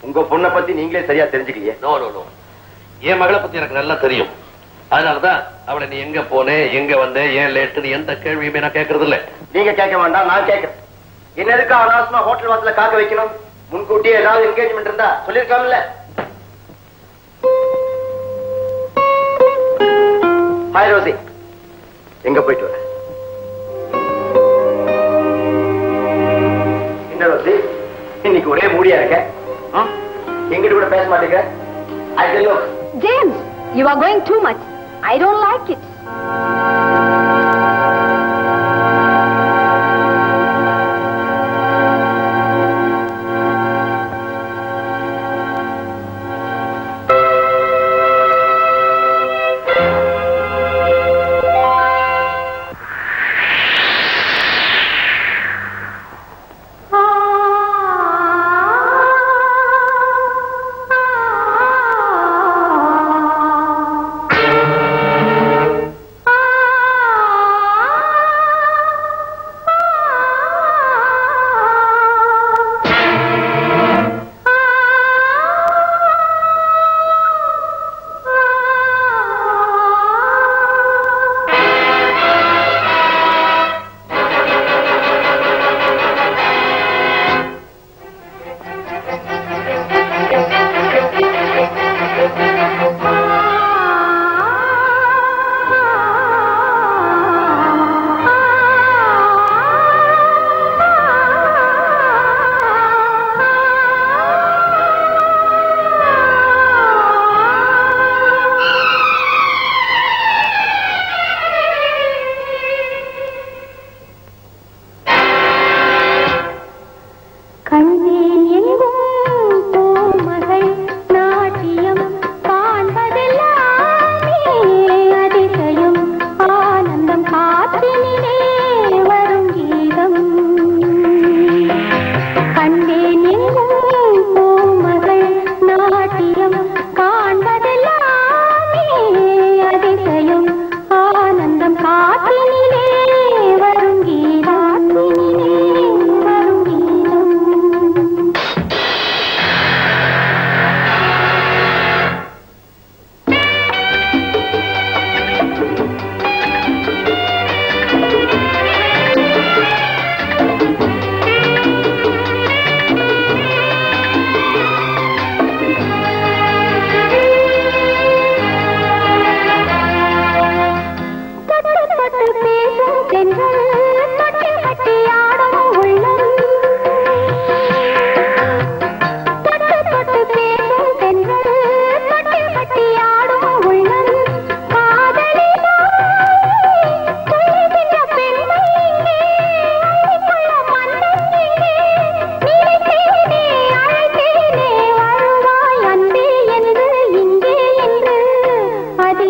A: உங்க பொண்ணை பத்தி நீங்களே சரியா தெரிஞ்சுக்கலையே.
B: நோ நோ நோ, என் மகளை பத்தி எனக்கு நல்லா தெரியும். அதனாலதான் அவளை நீ எங்க போனே, எங்க வந்த, ஏன் லேட்டுன்னு எந்த கேள்வியுமே நான் கேட்கறது இல்ல.
A: நீங்க கேட்க வேண்டாம், நான் கேட்கறேன். என்ன எதுக்கு அனாவசியமா ஹோட்டல் வாசல காக்க வைக்கணும்? முன்கூட்டியே ஏதாவது என்கேஜ்மெண்ட் இருந்தா சொல்லிருக்காமல்ல. ஹாய் ரோசி, எங்க போயிட்டு வர? என்ன ரோசி, இன்னைக்கு ஒரே மூடியா இருக்க? எங்கிட்ட கூட பேச மாட்டேங்க. I tell you.
E: James, you are going too much. I don't like it.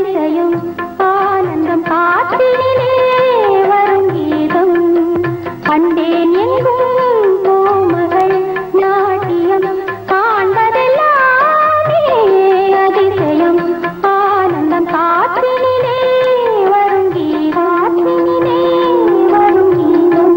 G: அதிசயம் ஆனந்தம் காற்றினிலே வரும் கீதம் கண்டேன் எங்கும் பூமகள் நாட்டியம் காண்பதெல்லாமே அதிசயம் ஆனந்தம் காற்றினிலே வரும் கீதாற்றினிலே வரும் கீதம்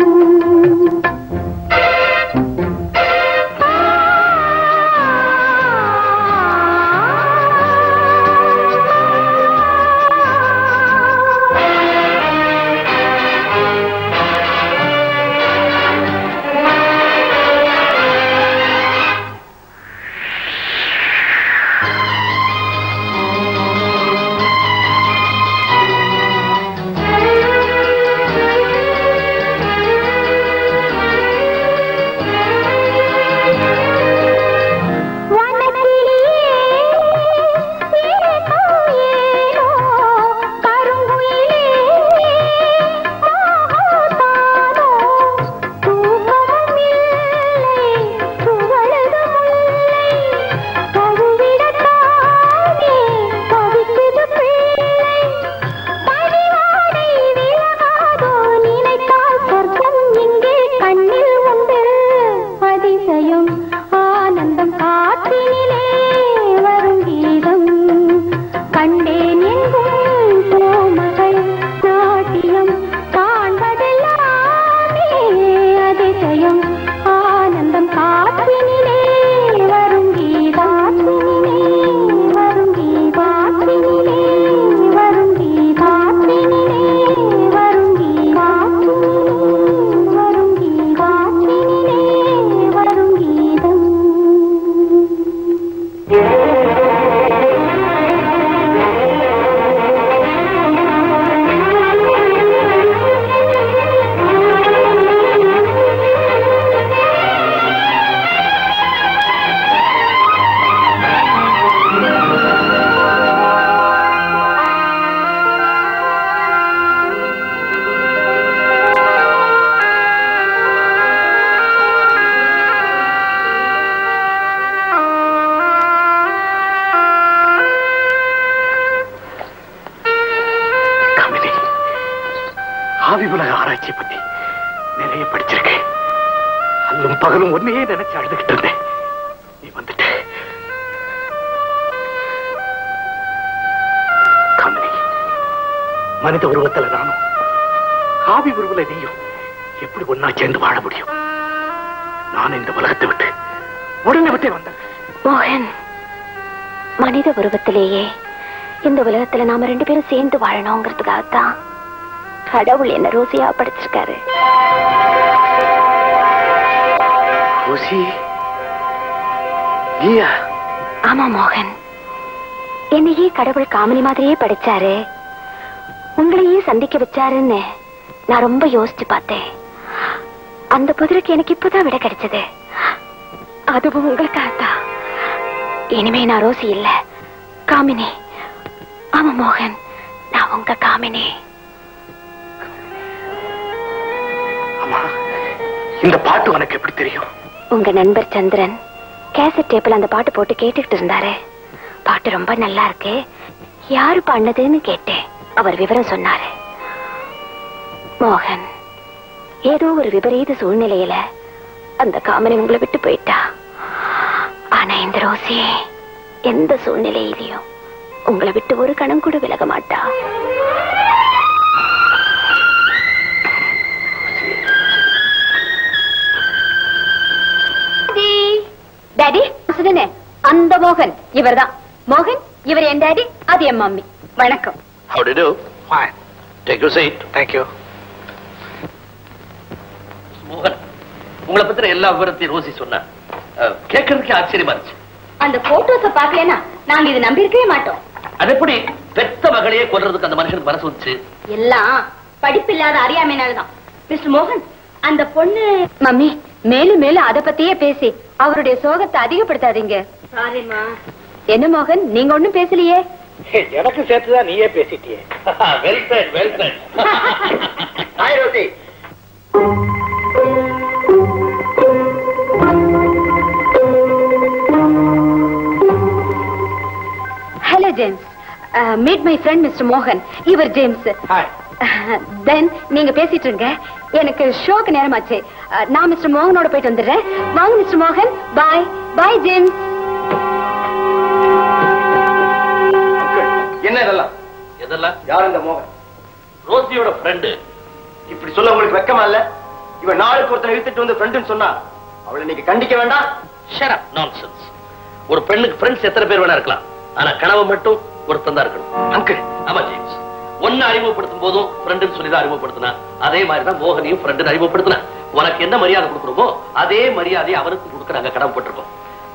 D: ஆவியுலக ஆராய்ச்சி பத்தி நிறைய படிச்சிருக்கேன். அல்லும் பகலும் ஒன்னையே நினைச்சு அழுதுகிட்டு இருந்தேன். நீ வந்துட்ட. காமினி, மனித உருவத்துல நானும் ஆவி உருவல நீயும் எப்படி ஒன்னா சேர்ந்து வாழ முடியும்? நான் இந்த உலகத்தை விட்டு உடனே விட்டே வந்தேன்.
E: மோகன், மனித உருவத்திலேயே இந்த உலகத்துல நாம 2 பேரும் சேர்ந்து வாழணுங்கிறதுக்காகத்தான் கடவுள் என்ன ரோசியா படைச்சிருக்காரு. ஆமா மோகன், என்னையே கடவுள் காமினி மாதிரியே படைச்சாரு, உங்களையே சந்திக்க வச்சாருன்னு நான் ரொம்ப யோசிச்சு பார்த்தேன். அந்த புதிருக்கு எனக்கு இப்பதான் விட கிடைச்சது. அதுவும் உங்களுக்காகத்தான். இனிமே நான் ரோசி இல்ல, காமினி. ஆமா மோகன், நான் உங்க காமினி.
D: இந்த பாட்டு உனக்கு எப்படி தெரியும்?
E: உங்க நண்பர் சந்திரன் கேசட் டேப்ல அந்த பாட்டு போட்டு கேட்டுக்கிட்டு இருந்தாரு. பாட்டு ரொம்ப நல்லா இருக்கு, யாரு பாடினதுன்னு கேட்டேன். அவர் விவரம் சொன்னாரு. மோகன், ஏதோ ஒரு விபரீத சூழ்நிலையில அந்த காமினி உங்களை விட்டு போயிட்டா. ஆனா இந்த ரோசி எந்த சூழ்நிலையிலையும் உங்களை விட்டு ஒரு கணம் கூட விலக மாட்டா. டாடி, அந்த மோகன் இவர்தான். மோகன், இவர் என் டாடி, அது என் மம்மி. வணக்கம்.
H: How do you do? Fine. Take your seat.
D: Thank you.
B: மோகன், உங்களை பத்தின எல்லா விவரத்தையும் ரோசி சொன்ன கேட்கறதுக்கு ஆச்சரியமா இருந்துச்சு.
E: அந்த போட்டோஸ பாக்கலனா நாங்க இதை நம்பி இருக்கவே மாட்டோம்.
B: அது எப்படி பெத்த மகளையே கொல்றதுக்கு அந்த மனுஷனுக்கு மனசு வந்துச்சு?
E: எல்லாம் படிப்பில்லாத அறியாமையினாலதான். மிஸ்டர் மோகன், அந்த பொண்ணு மம்மி மேலும் மேலும் அத பத்தியே பேசி அவருடைய சோகத்தை அதிகப்படுத்தாதீங்க. சாரிமா. என்ன மோகன், நீங்க ஒண்ணும் பேசலையே?
D: எனக்கு சேர்த்துதான் நீயே பேசிட்டியே.
B: Well set, well set.
A: Hi Rosie.
E: Hello James. Meet my friend mister மோகன். இவர் ஜேம்ஸ். தென் நீங்க பேசிட்டு இருங்க, எனக்கு ஷோக்கு நேரமாச்சு. நான் மிஸ்டர் மோகனோட போயிட்டு வந்துடுறேன். வாங்க மிஸ்டர் மோகன். பாய் பாய் ஜேம்ஸ்.
A: என்ன இதெல்லாம்?
B: எதெல்லாம்?
A: யார் இந்த மோகன்?
B: ரோசியோட ஃப்ரெண்டு.
A: இப்படி சொல்ல உங்களுக்கு வெக்கமா இல்ல? இவன் நாளுக்கு ஒருத்தனை இழுத்துட்டு வந்து ஃப்ரெண்டுன்னு சொன்னா அவளை நீங்க கண்டிக்க வேண்டாம்.
B: Shut up, nonsense. ஒரு பெண்ணுக்கு ஃப்ரெண்ட்ஸ் எத்தனை பேர் வேணா இருக்கலாம், ஆனா கணவன் மட்டும் ஒருத்தன் தான் இருக்கணும்.
A: அங்கிள்.
B: ஆமா ஜேம்ஸ், ஒன்னு அறிமுகப்படுத்தும் போதும் ஃப்ரெண்டுன்னு சொல்லி தான் அறிமுகப்படுத்தினா, அதே மாதிரி தான் மோகனையும் ஃப்ரெண்டு அறிமுகப்படுத்தினா. உனக்கு என்ன மரியாதை கொடுக்குறோமோ அதே மரியாதையை அவனுக்கு கொடுக்க நாங்க கடமைப்பட்டிருக்கோம்.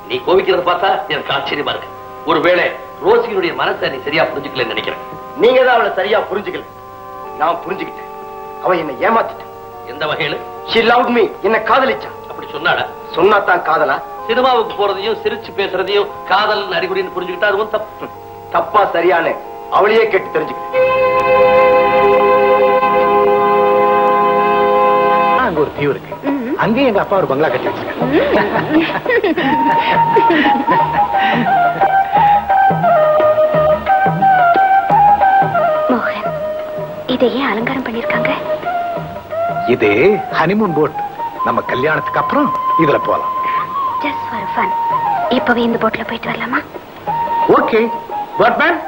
B: நீ கோவிக்கிறத பார்த்தா எனக்கு ஆச்சரியமா இருக்கு. ஒருவேளை ரோசியினுடைய மனசை நீ சரியா புரிஞ்சுக்கலன்னு நினைக்கிறேன்.
A: நீங்க தான் அவளை சரியா புரிஞ்சுக்கல. நான் புரிஞ்சுக்கிட்டேன். அவன் என்னை ஏமாத்திட்டான்.
B: எந்த வகையில?
A: she loved me. என்ன காதலிச்சா.
B: அப்படி சொன்னாடா?
A: சொன்னாதான் காதலா?
B: சினிமாவுக்கு போறதையும் சிரிச்சு பேசுறதையும் காதல் அறிகுறின்னு புரிஞ்சுக்கிட்டா அதுவும் தப்பு.
A: தப்பா சரியான அவளையே கேட்டு தெரிஞ்சுக்கிட்டேன்.
D: அங்க ஒரு தீவு இருக்கு, அங்கேயும் எங்க அப்பா ஒரு பங்களா கட்டி வச்சிருக்காங்க.
E: மோகன், இதையே அலங்காரம் பண்ணிருக்காங்க.
D: இது ஹனிமூன் போட். நம்ம கல்யாணத்துக்கு அப்புறம் இதுல போலாம்.
E: Just for fun. இப்பவே இந்த போட்ல போயிட்டு வரலாமா?
D: ஓகே. What man?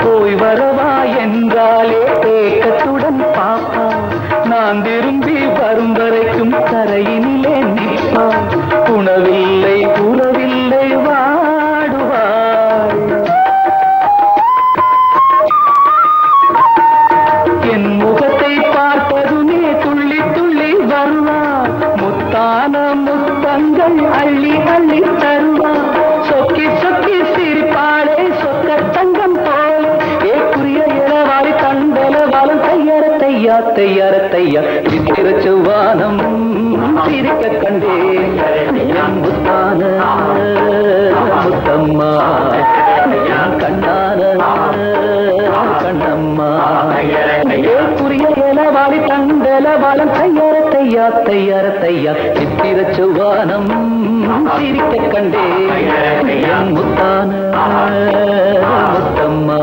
F: போய் வரவா என்றாலே தையா தையா சித்திர செவ்வானம் சிரிக்க கண்டேன் என் முத்தான முத்தம்மா கண்ணான கண்ணம்மா புரியல வாடி தண்டல வாழம் தையார தையா தையார தையா சித்திர செவ்வானம் சிரிக்க கண்டேன் என் முத்தான முத்தம்மா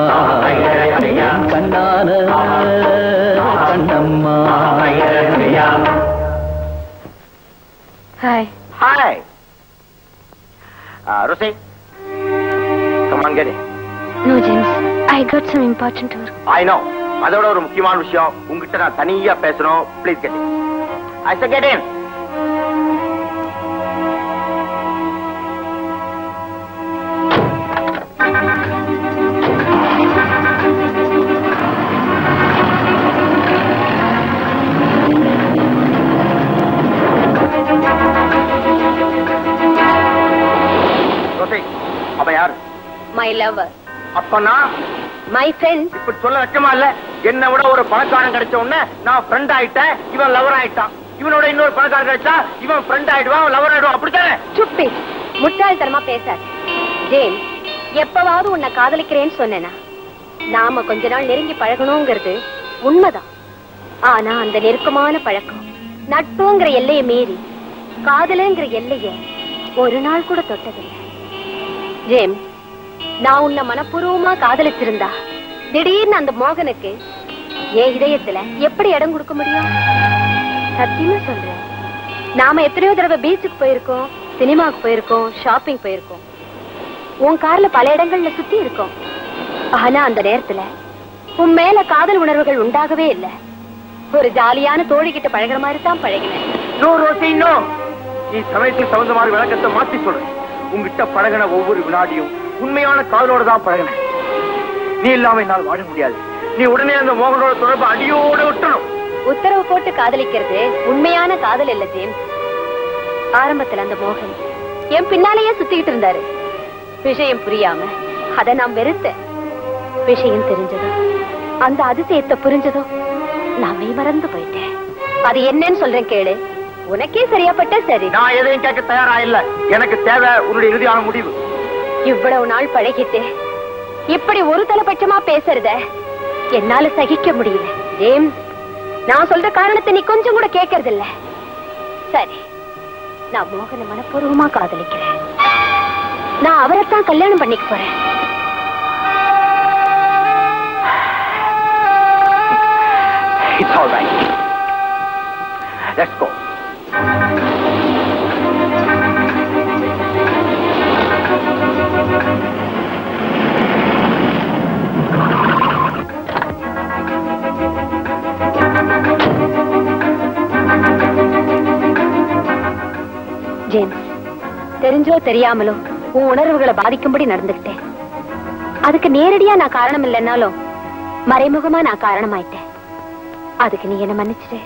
F: கண்ணான Kannamma.
C: Hi.
A: Hi. Rosie, come on, get it.
E: No, James. I got some important work.
A: I know. அதோட ஒரு முக்கியமான விஷயம் உங்ககிட்ட நான் தனியா பேசணும். Please get in. I said get in. அப்ப யார்?
E: My lover.
A: அப்பனா
E: My friend.
A: இப்படி சொல்ல வெக்கமா இல்ல? என்ன விட ஒரு பணக்காரன் கிடைச்ச உடனே நான் ஃப்ரெண்ட் ஆயிட்டேன், இவன் லவர் ஆயிட்டான். இவனோட இன்னொரு பணக்காரன் கிடைச்சா இவன் ஃப்ரெண்ட் ஆயிடுவான், லவர் ஆயிடுவான். அப்படித்தானே?
E: சுப்பி முட்டாள்தனமா பேசாது. ஜேம், எப்பவாவது உன்னை காதலிக்கிறேன்னு சொன்னேனா? நாம கொஞ்ச நாள் நெருங்கி பழகணுங்கிறது உண்மைதான். ஆனா அந்த நெருக்கமான பழக்கம் நட்புங்கிற எல்லையை மீறி காதலுங்கிற எல்லைய ஒரு நாள் கூட தொட்டதில்லை. ஜேம், நான் உன்னை மனப்பூர்வமா காதலிச்சிருந்தா திடீர்னு அந்த மோகனுக்கு என் இதயத்துல எப்படி இடம் கொடுக்க முடியும்? சத்தியமா சொல்றேன். நாம எத்தனையோ தடவை பீச்சுக்கு போயிருக்கோம், சினிமாவுக்கு போயிருக்கோம், ஷாப்பிங் போயிருக்கோம், உன் கார்ல பல இடங்கள்ல சுத்தி இருக்கோம். ஆனா அந்த நேரத்துல உன் மேல காதல் உணர்வுகள் உண்டாகவே இல்லை. ஒரு ஜாலியான தோழி கிட்ட பழகிற மாதிரி தான் பழகினேன்.
A: நீ சமயத்துக்கு தகுந்த மாதிரி விளக்கத்தை மாத்தி சொல்லு. உங்ககிட்ட பழகின ஒவ்வொரு வினாடியும் உண்மையான காதலோட தான் பழகின. நீ இல்லாம என்னால் வாழ முடியாது. நீ உடனே அந்த மோகனோட தொடர்பு அடியோட விட்டணும்.
E: உத்தரவு போட்டு காதலிக்கிறது உண்மையான காதல் இல்ல ஜேம்ஸ். ஆரம்பத்துல அந்த மோகன் என் பின்னாலேயே சுத்திக்கிட்டு இருந்தாரு. விஷயம் புரியாம அத நான் வெறுத்தேன். விஷயம் தெரிஞ்சதும் அந்த அதிசயத்தை புரிஞ்சதும் நான் மெய் மறந்து போயிட்டேன். அது என்னன்னு சொல்றேன் கேளு. உனக்கே சரியாப்பட்ட சரி.
A: நான் எதையும் கேட்க தயாரா இல்ல. எனக்கு தேவை உன்னுடைய இறுதியான முடிவு.
E: இவ்வளவு நாள் பழகிட்டு இப்படி ஒரு தலைபட்சமா பேசுறத என்னால சகிக்க முடியல. ஜேம்ஸ், நான் சொல்ற காரணத்தை நீ கொஞ்சம் கூட கேட்கறது இல்ல. சரி, நான் மோகனை மனப்பூர்வமா காதலிக்கிறேன். நான் அவரைத்தான் கல்யாணம் பண்ணிக்க போறேன்.
A: It's all right. Let's go.
E: James, தெரிஞ்சோ தெரியாமலோ உன் உணர்வுகளை பாதிக்கும்படி நடந்துகிட்டேன். அதுக்கு நேரடியா நான் காரணம் இல்லைன்னாலும் மறைமுகமா நான் காரணமாயிட்டேன். அதுக்கு நீ என்ன மன்னிச்சிடு.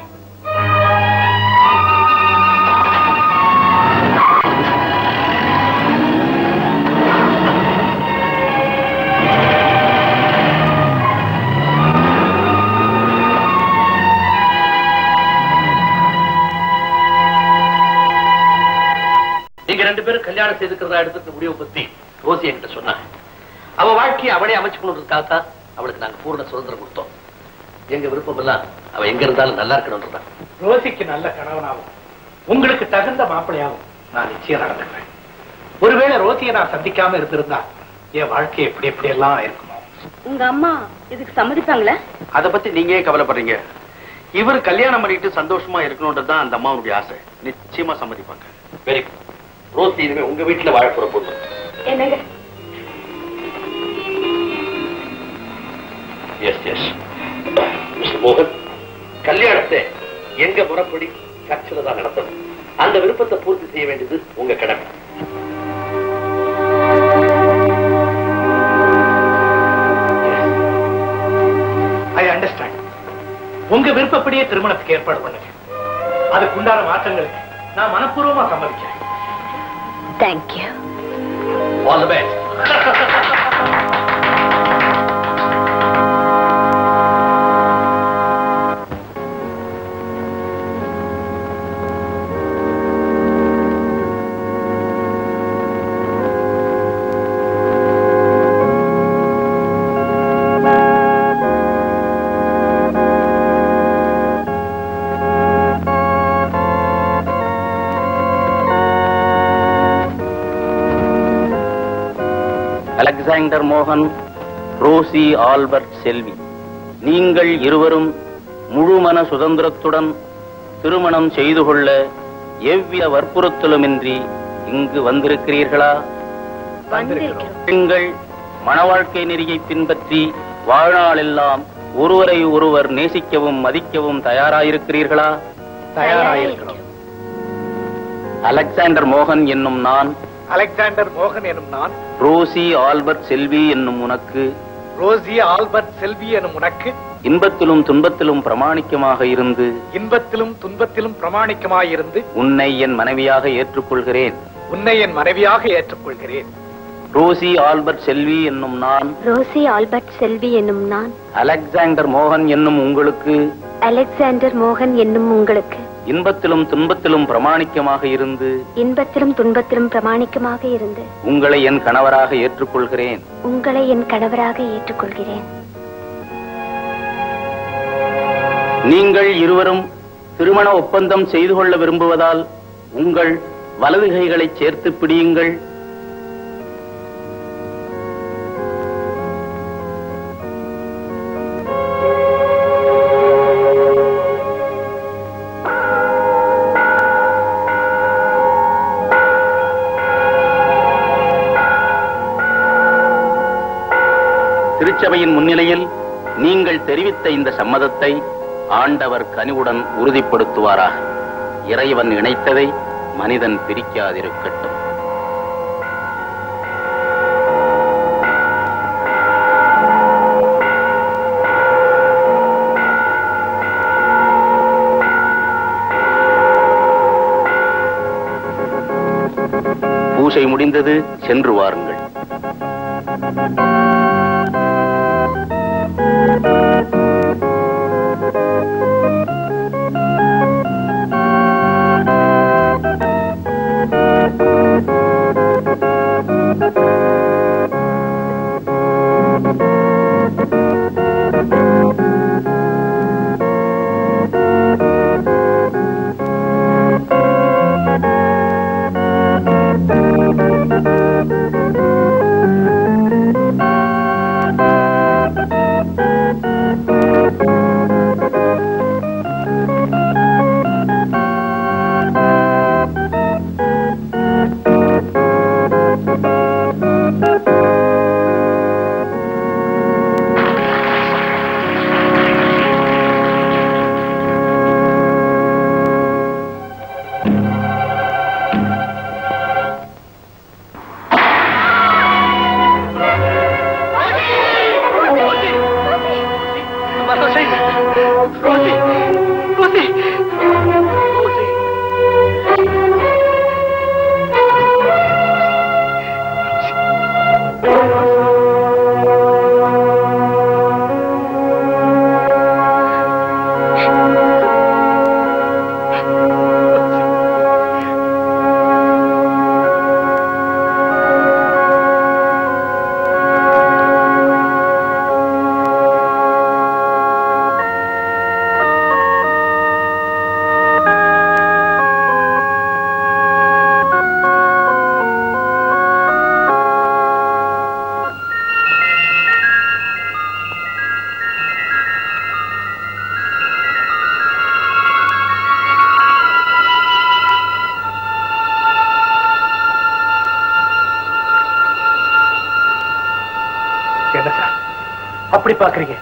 B: நீங்க ரெண்டு பேரும் கல்யாணம் செய்துக்கிறதா எடுத்துக்க முடிவு பத்தி ரோசி என்கிட்ட சொன்னாங்க. அவ வாழ்க்கையை அவளே அமைச்சுக்கணுன்றதுக்காகத்தான் அவளுக்கு நாங்க பூர்ண சுதந்திரம் கொடுத்தோம். எங்க விருப்பம் எல்லாம் அவ எங்க இருந்தாலும் நல்லா இருக்கணும்ன்றதான்.
D: ரோசிக்கு நல்ல கணவனாகும், உங்களுக்கு தகுந்த மாப்பிளையாகும் நான் நிச்சயம் நடந்துக்கிறேன். ஒருவேளை ரோசியை நான் சந்திக்காம இருந்திருந்தா என் வாழ்க்கை எப்படி எப்படி எல்லாம் இருக்குமோ.
E: உங்க அம்மா இதுக்கு சம்மதிப்பாங்களா?
B: அத பத்தி நீங்க கவலைப்படுறீங்க. இவர் கல்யாணம் பண்ணிட்டு சந்தோஷமா இருக்கணும்ன்றதுதான் அந்த அம்மாவுடைய ஆசை. நிச்சயமா சம்மதிப்பாங்க. Very good. ரோசி இனிமே உங்க வீட்டுல வாழப்போற பொண்ணு.
E: என்னங்க?
B: S S. மிஸ்டர் மோகன், கல்யாணத்தை எங்க முறைப்படி சர்ச்சில் தான் நடத்தணும். அந்த விருப்பத்தை பூர்த்தி செய்ய வேண்டியது உங்க கடமை.
D: I understand. உங்க விருப்பப்படியே திருமணத்துக்கு ஏற்பாடு பண்ணுங்க. அதுக்குண்டான மாற்றங்களுக்கு நான் மனப்பூர்வமா சம்மதிக்கிறேன்.
E: Thank you.
B: All the best. Alexander மோகன், ரோசி ஆல்பர்ட் செல்வி, நீங்கள் இருவரும் முழுமன சுதந்திரத்துடன் திருமணம் செய்து கொள்ள எவ்வித வற்புறுத்தலுமின்றி இங்கு வந்திருக்கிறீர்களா? நீங்கள் மண வாழ்க்கை நெறியை பின்பற்றி வாழ்நாளெல்லாம் ஒருவரை ஒருவர் நேசிக்கவும் மதிக்கவும் தயாராயிருக்கிறீர்களா?
D: தயாராயிருக்கிறோம்.
B: அலெக்சாண்டர் மோகன் என்னும் நான்,
D: அலெக்சாண்டர் மோகன் எனும் நான்,
B: ரோசி ஆல்பர்ட் செல்வி என்னும் உனக்கு,
D: ரோசி ஆல்பர்ட் செல்வி எனும் உனக்கு
B: இன்பத்திலும் துன்பத்திலும் பிரமாணிக்கமாக இருந்து,
D: இன்பத்திலும் துன்பத்திலும் பிரமாணிக்கமாயிருந்து
B: உன்னை என் மனைவியாக ஏற்றுக்கொள்கிறேன்.
D: உன்னை என் மனைவியாக ஏற்றுக்கொள்கிறேன்.
B: ரோசி ஆல்பர்ட் செல்வி என்னும் நான்,
E: ரோசி ஆல்பர்ட் செல்வி என்னும் நான்,
B: அலெக்சாண்டர் மோகன் என்னும் உங்களுக்கு,
E: அலெக்சாண்டர் மோகன் என்னும் உங்களுக்கு
B: இன்பத்திலும் துன்பத்திலும் பிரமாணிக்கமாக இருந்து,
E: இன்பத்திலும் துன்பத்திலும் பிரமாணிக்கமாக இருந்து
B: உங்களை என் கணவராக ஏற்றுக்கொள்கிறேன்.
E: உங்களை என் கணவராக ஏற்றுக்கொள்கிறேன்.
B: நீங்கள் இருவரும் திருமண ஒப்பந்தம் செய்து கொள்ள விரும்புவதால் உங்கள் வலது கைகளை சேர்த்து பிடியுங்கள். திருச்சபையின் முன்னிலையில் நீங்கள் தெரிவித்த இந்த சம்மதத்தை ஆண்டவர் கனிவுடன் உறுதிப்படுத்துவாராக. இறைவன் இணைத்ததை மனிதன் பிரிக்காதிருக்கட்டும். பூஜை முடிந்தது, சென்று வாருங்கள்.
D: அப்படி பாக்குறீங்க?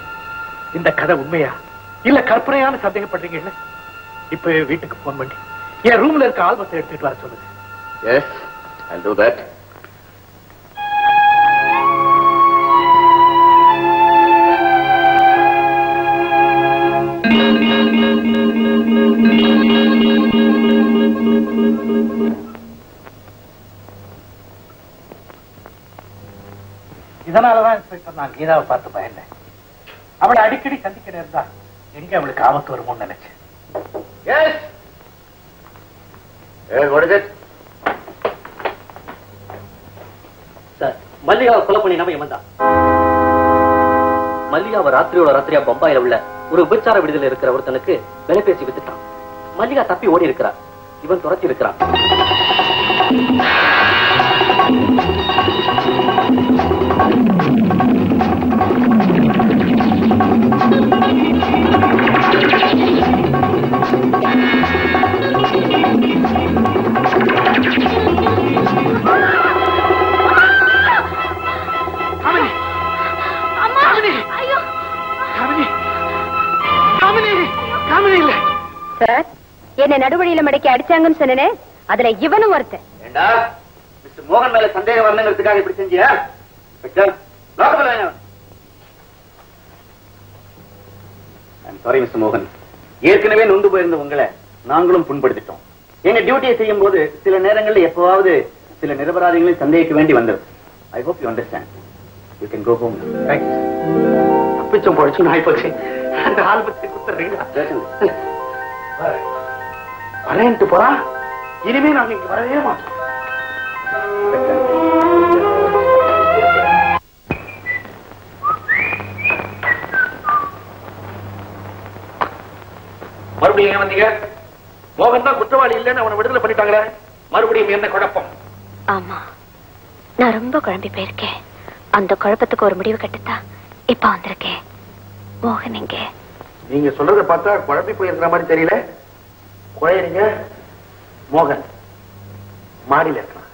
D: இந்த கதை உண்மையா இல்ல கற்பனையான சந்தேகப்படுறீங்க? இல்ல இப்ப வீட்டுக்கு போன் பண்ணி என் ரூம்ல இருக்க ஆல்பத்தை எடுத்துட்டு வர சொல்லுங்க.
A: Yes, I'll do that.
D: இதனாலதான் இன்ஸ்பெக்டர் நான் கீதாவை பார்த்து பயந்தேன். அவளை அடிக்கடி சந்திக்க நேர்ந்தா எங்க அவளுக்கு ஆபத்து வருமோன்னு நினைச்சேன்.
A: Yes. What is it?
B: Sir, மல்லிகாவை கொலை பண்ணினவன் இவன் தான். மல்லிகாவை ராத்திரியோட ராத்திரியா பம்பாயில உள்ள ஒரு விபச்சார விடுதலை இருக்கிற ஒருத்தனுக்கு விலை பேசி வித்துட்டான். மல்லிகா தப்பி ஓடி இருக்கிறார். இவன் துரத்தி இருக்கிறான்.
E: சார், என்ன நடுவழியில மடக்கி அடிச்சாங்கன்னு சொன்னே, அதுல இவனும் ஒருத்தன்.
A: ஏண்டா மிஸ்டர் மோகன் மேல சந்தேகம் வரணுங்கிறதுக்காக இப்படி செஞ்சியா? சாரி மிஸ்டர் மோகன், ஏற்கனவே நொந்து போயிருந்த உங்களை நாங்களும் புண்படுத்திட்டோம். எங்க டியூட்டியை செய்யும் போது சில நேரங்களில் எப்பவாவது சில நிரபராதிகளை சந்தேகிக்க வேண்டி வந்தது. I hope you understand. You can go home.
B: தப்பிச்சோம் போச்சு நாய் போச்சு. அந்த ஆல்பத்தை கொடுத்துறீங்களா? வரேன்ட்டு போறா. இனிமே நாங்க இங்க வரவே மாட்டோம். மறுபடியும் ஏன் வந்தீங்க? மோகன் தான் குற்றவாளி இல்லைன்னு அவனை விடுதலை பண்ணிட்டாங்களே, மறுபடியும் என்ன குழப்பம்?
E: ஆமா, நான் ரொம்ப குழம்பி போயிருக்கேன். அந்த குழப்பத்துக்கு ஒரு முடிவு கட்டுத்தா இப்ப வந்திருக்கேன். மோகன் எங்க?
B: நீங்க சொல்றத பார்த்தா குழம்பி போயிருக்கிற மாதிரி தெரியல. குழையறீங்க. மோகன் மாடியில இருக்கலாம்.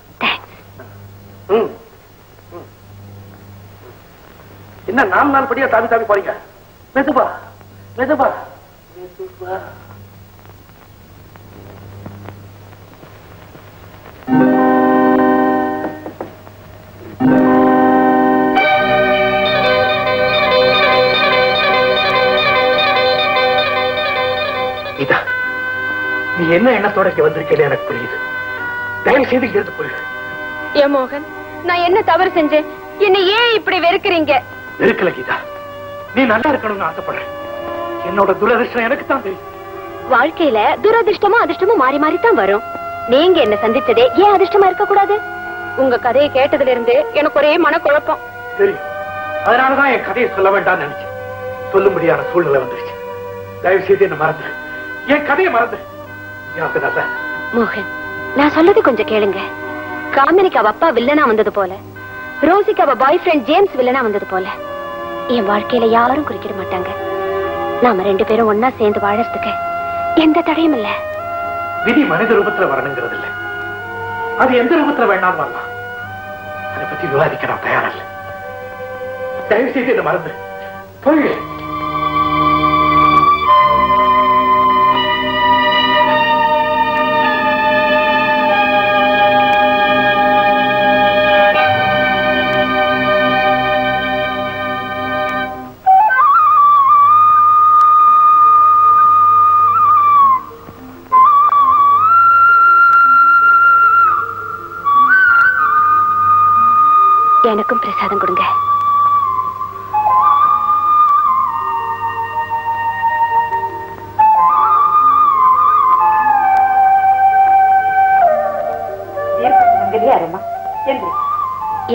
B: என்ன 4 நாள் படியா தாவி தாவி போறீங்க? மெதுவா மெதுவா மெதுவா. நீ என்ன எண்ணத்தோட வந்திருக்கே எனக்கு புரியுது. தயவு செய்து இருந்து போயிடு.
E: ஏன் மோகன், நான் என்ன தவறு செஞ்சேன்? என்ன ஏன் இப்படி வெறுக்கிறீங்க?
B: வெறுக்கல கீதா, நீ நல்லா இருக்கணும்னு ஆசைப்படுறேன். என்னோட துரதிர்ஷ்டம் எனக்கு தான் தெரியும்.
E: வாழ்க்கையில துரதிர்ஷ்டமும் அதிர்ஷ்டமும் மாறி மாறி தான் வரும். நீங்க என்ன சந்திச்சதே ஏன் அதிர்ஷ்டமா இருக்க கூடாது? உங்க கதையை கேட்டதுல இருந்து எனக்கு ஒரே மனக்குழப்பம்.
B: தெரியும், அதனாலதான் என் கதையை சொல்ல வேண்டாம்னு நினைச்சேன். சொல்லும்படியான சூழ்நிலை வந்துருச்சு. தயவு செய்து என்ன மறந்து, என் கதையை மறந்து.
E: மோகன், நான் சொல்லது கொஞ்சம் கேளுங்க. காமினிக்கு அவ அப்பா வில்லனா வந்தது போல, ரோசிக்கு அவ பாய் ஃப்ரெண்ட் ஜேம்ஸ் வில்லனா வந்தது போல என் வாழ்க்கையில யாரும் குறிக்கிட மாட்டாங்க. நாம 2 பேரும் ஒன்னா சேர்ந்து வாழறதுக்கு எந்த தடையும் இல்ல.
B: விதி மனித ரூபத்துல வரணுங்கிறது இல்ல, அது எந்த ரூபத்துல வேணாலும் வரலாம். அதை பத்தி விவாதிக்க நான் தயாரில்லை. தயவு செய்து இதை மறந்து போய்.
E: எனக்கும் பிரசாதம் கொடுங்க.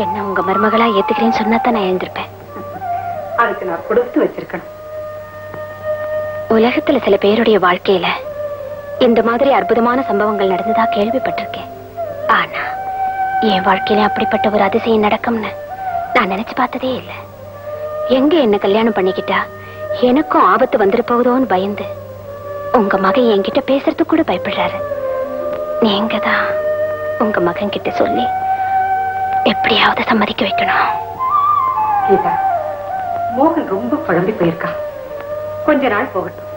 E: என்ன உங்க மருமகளா ஏத்துக்கிறேன்னு சொன்னாதான் நான் எழுந்திருப்பேன்.
C: அதுக்கு நான் கொடுத்து வச்சிருக்கணும்.
E: உலகத்துல சில பேருடைய வாழ்க்கையில இந்த மாதிரி அற்புதமான சம்பவங்கள் நடந்ததா கேள்விப்பட்டிருக்கேன். ஆனா என் வாழ்க்கையில அப்படிப்பட்ட ஒரு அதிசயம் நடக்கும்னு நான் நினைச்சு பார்த்ததே இல்லை. எங்க என்ன கல்யாணம் பண்ணிக்கிட்டா எனக்கும் ஆபத்து வந்துட்டு போகுதோன்னு பயந்து உங்க மகன் என்கிட்ட பேசுறதுக்கு கூட பயப்படுறாரு. நீங்க தான் உங்க மகன் கிட்ட சொல்லி எப்படியாவது சம்மதிக்க வைக்கணும்.
C: கீதா, மோகன் ரொம்ப குழம்பி போயிருக்கான். கொஞ்ச நாள் போகட்டும்.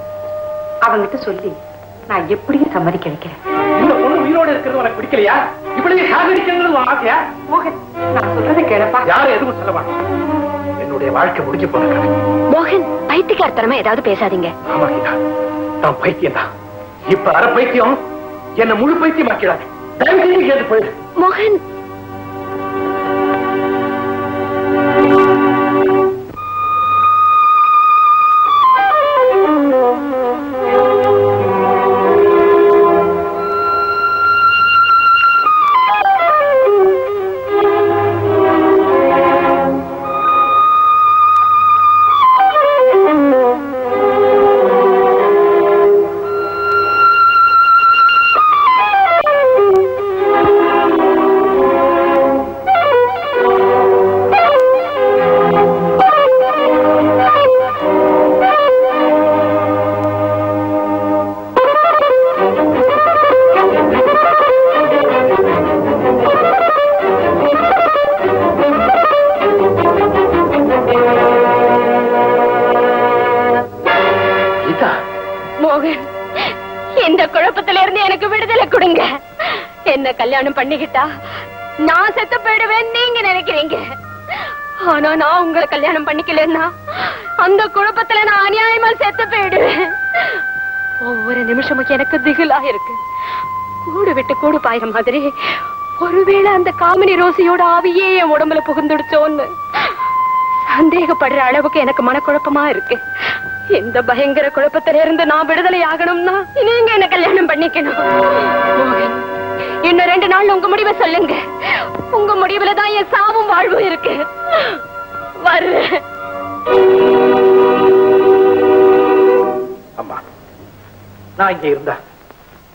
C: அவங்கிட்ட சொல்லி நான் எப்படியும் சம்மதிக்க வைக்கிறேன்.
B: இந்த பொண்ணு உயிரோடு இருக்கிறது உனக்கு பிடிக்கலையா? இப்படியே சாகடிக்கிறது ஆசையா?
C: மோகன், நான் சொல்றதை கேளப்பா.
B: யாரும் எதுவும் சொல்ல மாட்டோம். என்னுடைய வாழ்க்கை முடிஞ்சு போன.
E: மோகன், பைத்தியக்காரத்தனமா ஏதாவது பேசாதீங்க.
B: ஆமா கீதா, நான் பைத்தியம் தான். இப்ப அரை பைத்தியம் என்ன முழு பைத்தியம் ஆக்கிறாங்க. தயவு செய்து கேட்டு போயிடு.
E: மோகன், மோகன், இந்த குழப்பத்தில இருந்து எனக்கு விடுதலை கொடுங்க. என்ன கல்யாணம் பண்ணிக்கிட்டா நான் செத்து போயிடுவேன் நீங்க நினைக்கிறீங்க. ஆனா நான் உங்களை கல்யாணம் பண்ணிக்கலன்னா அந்த குழப்பத்துல நான் அநியாயமா செத்து போயிடுவேன். ஒவ்வொரு நிமிஷமும் எனக்கு திகிலா இருக்கு. கூடு விட்டு கூடு பாயிற மாதிரி ஒருவேளை அந்த காமினி ரோசியோட ஆவியே என் உடம்புல புகுந்துடுச்சோன்னு சந்தேகப்படுற அளவுக்கு எனக்கு மனக்குழப்பமா இருக்கு. இந்த பயங்கர குழப்பத்தில இருந்து நான் விடுதலை ஆகணும்னா நீங்க என்ன கல்யாணம் பண்ணிக்கணும். இன்னும் 2 நாள் உங்க முடிவை சொல்லுங்க. உங்க முடிவுல தான் என் சாவும் வாழ்வும் இருக்கு. வருவேன்.
D: அம்மா, நான் இங்க இருந்தா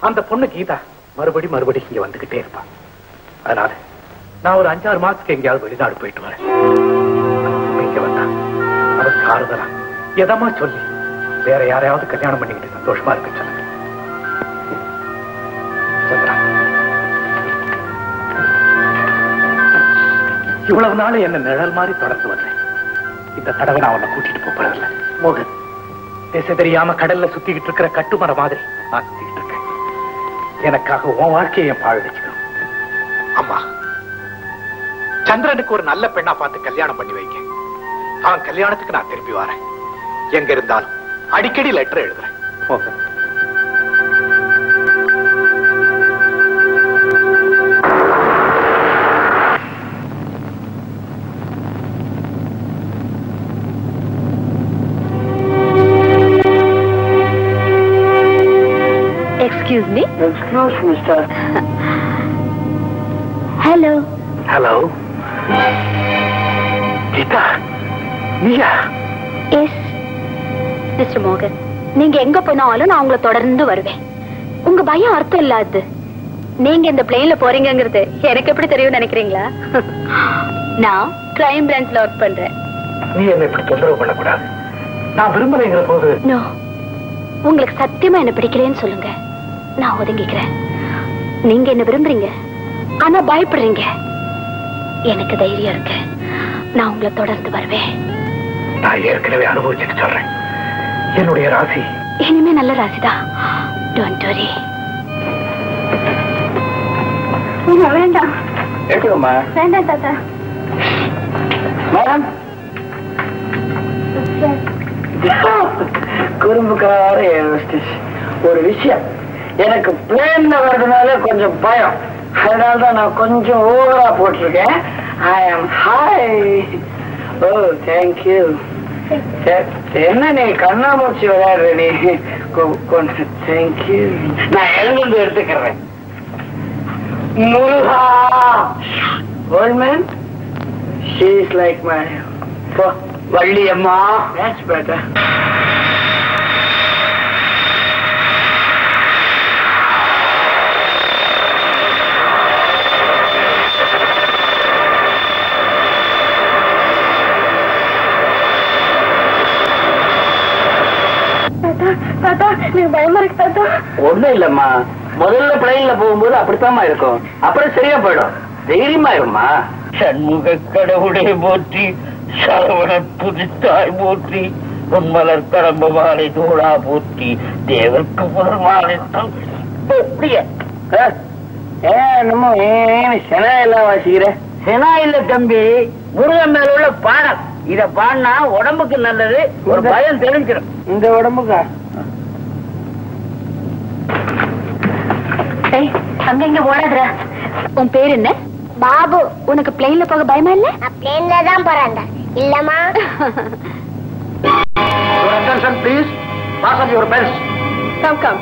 D: அந்த பொண்ணு கீதா மறுபடி இங்க வந்துகிட்டே இருப்பான். அதனால நான் ஒரு 5-6 மாசத்துக்கு எங்கேயாவது வெளிநாடு போயிட்டு வரேன். இங்க வந்தா அவருக்கு ஆறுதலா எதமா சொல்லி வேற யாரையாவது கல்யாணம் பண்ணிக்கிட்டு சந்தோஷமா இருக்கு சொல்லுங்க. சந்திரா, இவ்வளவு நாள் என்ன நிழல் மாதிரி தொடர்ந்து வந்தேன். இந்த தடவை நான் உன்னை கூட்டிட்டு போறதில்ல. மோகன், திசை தெரியாம கடல்ல சுத்திக்கிட்டு இருக்கிற கட்டுமர மாதிரி நான் சுத்திக்கிட்டு இருக்கேன். எனக்காக உன் வாழ்க்கையை என் பாழ் வச்சுக்கணும். அம்மா, சந்திரனுக்கு ஒரு நல்ல பெண்ணா பார்த்து கல்யாணம் பண்ணி வைக்க. அவன் கல்யாணத்துக்கு நான் திருப்பி வரேன். எங்க இருந்தாலும் அடிக்கடி லெட்டர் எழுதுறேன். மோகன்,
E: Excuse me? Excuse me, sir. Hello.
D: Hello. Geetha, நீயா?
E: Yes. Mr. Morgan, நீங்க எங்க போனாலும் நான் உங்களை தொடர்ந்து வருவேன். உங்க பயம் அர்த்தம் இல்லாது. நீங்க இந்த பிளேன்ல போறீங்கிறது எனக்கு எப்படி தெரியும் நினைக்கிறீங்களா? நான் கிரைம் பிரான்ச்ல ஒர்க் பண்றேன்.
D: நீ என்ன இப்படி தொந்தரவு பண்ணக்கூடாது. நான் விரும்பலைங்கிற போது.
E: நோ, உங்களுக்கு சத்தியமா என்ன பிடிக்கலன்னு சொல்லுங்க, நான் ஒதுங்கிக்கிறேன். நீங்க என்ன விரும்புறீங்க, ஆனா பயப்படுறீங்க. எனக்கு தைரியம் இருக்கு. நான் உங்களை தொடர்ந்து வருவேன்.
D: நான் ஏற்கனவே அனுபவிச்சுட்டு சொல்றேன். என்னுடைய ராசி
E: இனிமே நல்ல ராசிதான். Don't worry. வேண்டாம்.
D: எடுத்துக்கோமா.
E: வேண்டாம் தாத்தா.
D: மேடம், குறும்புக்கார ஒரு விஷயம். எனக்கு பிளேன்ல வர்றதுனால கொஞ்சம் பயம். அதனால்தான் நான் கொஞ்சம் ஓவரா போட்டிருக்கேன். ஐ ஆம் ஹாய். ஓ, தேங்க்யூ. என்ன நீ கண்ணாமூச்சி விளையாடுற நீ? தேங்க்யூ. நான் எழுந்து எடுத்துக்கிறேன். Muruga, old man, she is like my Valliamma. That's better. ஒண்ணும் இல்லம்மா, முதல்ல பிளைன்ல போகும்போது அப்படித்தாம்மா இருக்கும். அப்புறம் சரியா போயிடும். தைரியமா இருமா. சண்முக கடவுளை போற்றி, சரவண துதித்தாய் போற்றி, பொன்மலர் கடம்ப மாலை தோழா போற்றி, தேவர்க்கு முதல் மாலை என்னமோ செனா எல்லாம் வாசிக்கிற. செனா இல்ல தம்பி, முருகன் மேல உள்ள பாடம். இத பாடினா உடம்புக்கு நல்லது. ஒரு பயம் தெரிஞ்சிடும். இந்த உடம்புக்கா?
E: அங்க இங்க ஓடாதுற. உன் பேர் என்ன? பாபு. உனக்கு பிளேன்ல போக பயமா இல்ல? நான் பிளேன்ல தான் போறேன். இல்லமா?
D: Your attention please. Fasten your belts.
E: Come.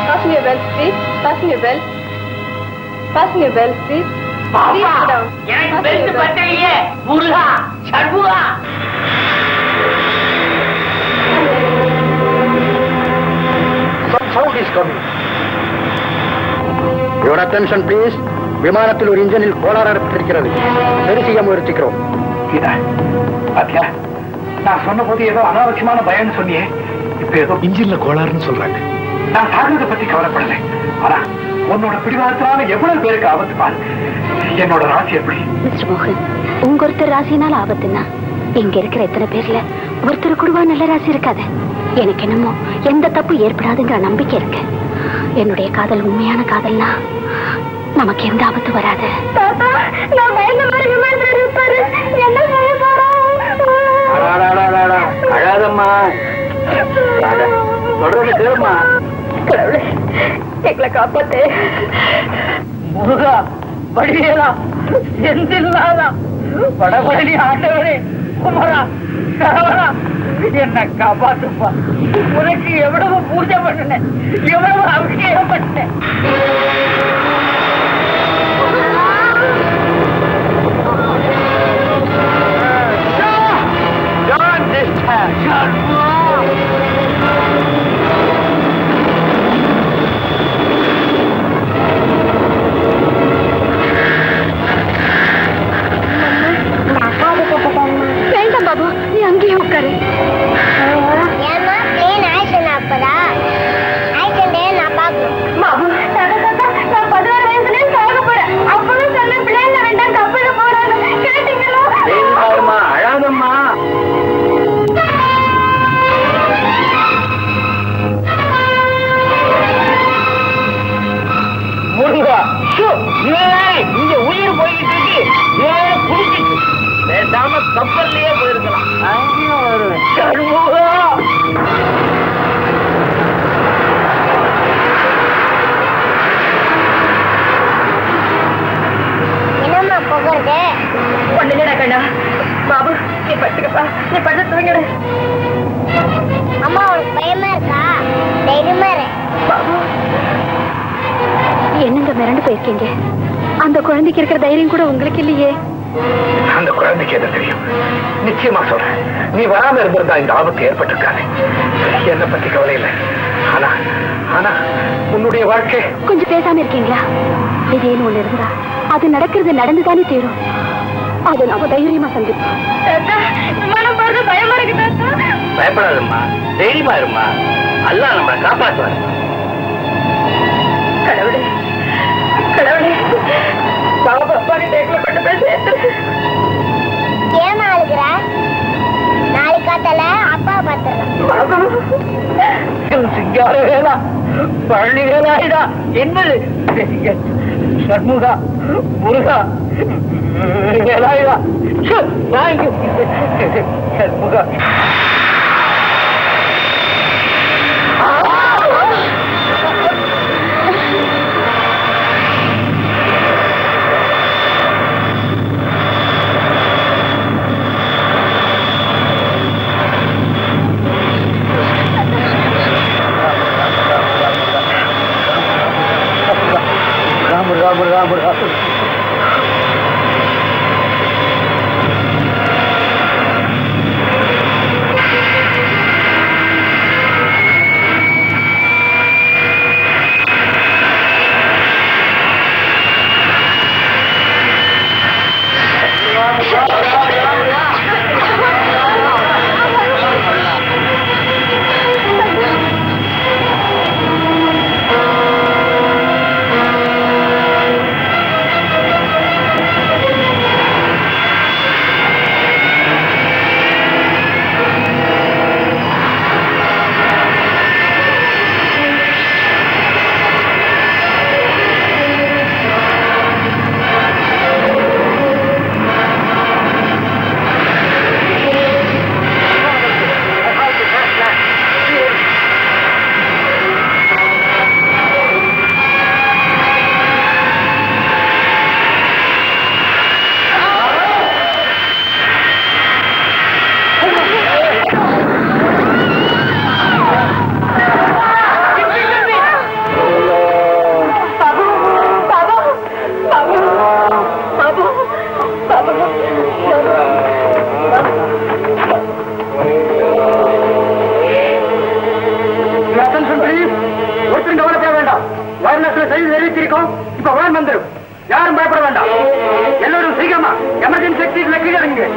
E: Fasten your belts, please. Fasten your belts. Fasten your belts, please. Please sit down. எனக்கு பெல்ட் பத்தலையே. Muruga, Shanmuga.
D: Some sound is coming. Your attention please. விமானத்தில் ஒரு இன்ஜினில் கோளாறு ஏற்பட்டிருக்கிறது. சரி செய்ய முயற்சிக்கிறோம். கீதா, பாத்தியா, நான் சொன்ன போது ஏதோ அனாவசியமான பயம்னு சொன்னியே. இப்ப ஏதோ இன்ஜின்ல கோளாறுன்னு சொல்றாங்க. நான் சாகிறத பத்தி கவலைப்படலை. ஆனா உன்னோட பிடிவாதத்தினால எவ்வளவு பேருக்கு ஆபத்து பாரு. என்னோட ராசி எப்படி?
E: மிஸ்டர் மோகன், உங்க ஒருத்தர் ராசினால ஆபத்துனா இங்க இருக்கிற எத்தனை பேர்ல ஒருத்தர் கூடவா நல்ல ராசி இருக்காது. எனக்கு என்னமோ எந்த தப்பு ஏற்படாதுங்கிற நம்பிக்கை இருக்கு. என்னுடைய காதல் உண்மையான காதல்னா நமக்கு எந்த ஆபத்து வராது.
B: அழாதம்மா, சொல்றது கேளுமா.
C: எங்களை காப்பாத்தே முருகா, வழியேலா, செந்தில்லாதா, வடபழனி ஆண்டவரே, குமரா, சரவணா, என்ன காப்பாத்துப்பா. உனக்கு எவ்வளவு பூஜை பண்ணினேன், எவ்வளவு அபிஷேகம் பண்ணேன்.
E: வேண்டாம் பாபு, நீ அங்கேயே உட்காரு. பாபு, நான் 16 வயசுல சாக போறேன். அப்பவும் சொன்ன பிள்ளைங்க வேண்டாம், கப்பல போறாங்க. கேட்டீங்களா?
B: அழாதம்மா. முருகா, இங்க உயிர் போயிட்டு இருக்கு, ஏன் குடிச்சிட்டு பேசாம கப்பல்லையே போயிருக்கலாம். அங்கேயும் வருவேன்.
E: என்னம்மா போகிறது?
C: ஒண்ணுடா கண்ணா. பாபு, நீ படுத்துக்கப்பா, நீ படுத்து தூங்கிடு.
E: அம்மா, உனக்கு பயமா இருக்கா? தைரியமா இரு.
C: பாபு,
E: என்னங்க மிரண்டு போயிருக்கீங்க? அந்த குழந்தைக்கு இருக்கிற தைரியம் கூட உங்களுக்கு இல்லையே.
D: அந்த குழந்தைக்கு என்ன தெரியும்? நிச்சயமா சொல்றேன், நீ வராம இருந்திருந்தா இந்த ஆபத்து ஏற்பட்டிருக்காது. என்ன பத்தி கவலை இல்லை. ஆனா ஆனா உன்னுடைய வாழ்க்கை.
E: கொஞ்சம் பேசாம இருக்கீங்களா? திடீர்னு ஒண்ணு இருந்தா அது நடக்கிறது நடந்துதானே தீரும். அது நாம தைரியமா சந்திப்போம்.
C: பயமா இருக்கு.
B: பயப்படாதம்மா, தைரியமா இருமா. அல்லாஹ் நம்மளை காப்பாற்றுவார்.
C: கடவுளே, கடவுளே, பாபா அப்பாடி டேக்ல கொண்டு போய் சேர்த்து.
E: ஏமா அழுகுற? நாளைக்கு காத்தால அப்பா பாத்துறேன்.
C: சிங்கார வேலா, பழனி வேலாயிடா, என்னது சண்முகா, முருகா, வேலாயிடா, சண்முகா. இப்ப வேன் வந்துடும். யாரும் பயப்பட வேண்டாம். எல்லாரும் சீக்கிரமா எமர்ஜென்சி எக்ஸிட்ல கீழே இறங்குங்க.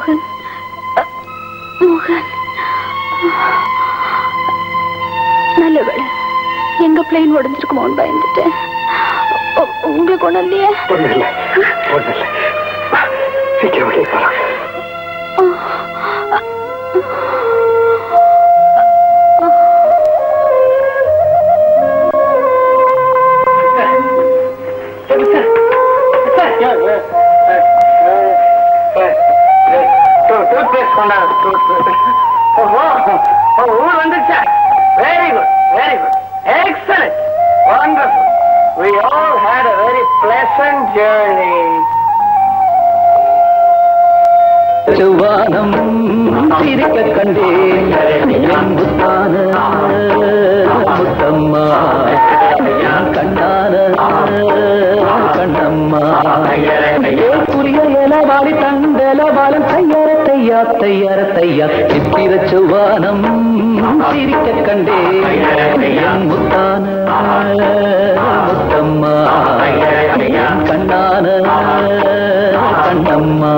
G: மோகன் மோகன் நல்ல வேளை எங்க பிளேன் உடஞ்சிருக்குமோன்னு பயந்துட்டேன். உங்களுக்கு ஒண்ணும் இல்லையே?
D: ஒண்ணு இல்லை சீக்கிரம் வெளியே போலாம். ஊர் வந்துச்சா? Very good very good excellent wonderful. We all had a very pleasant journey.
F: செவ்வானம் சிரிக்க கண்டேன் என் முத்தான முத்தம்மா, கண்ணான கண்ணம்மா, புரிய எலவாடி தண்டலவாளம் தையார தையா தையார தையா, சித்திர செவ்வானம் சிரிக்க கண்டேன் என் முத்தான முத்தம்மா, கண்ணான கண்ணம்மா.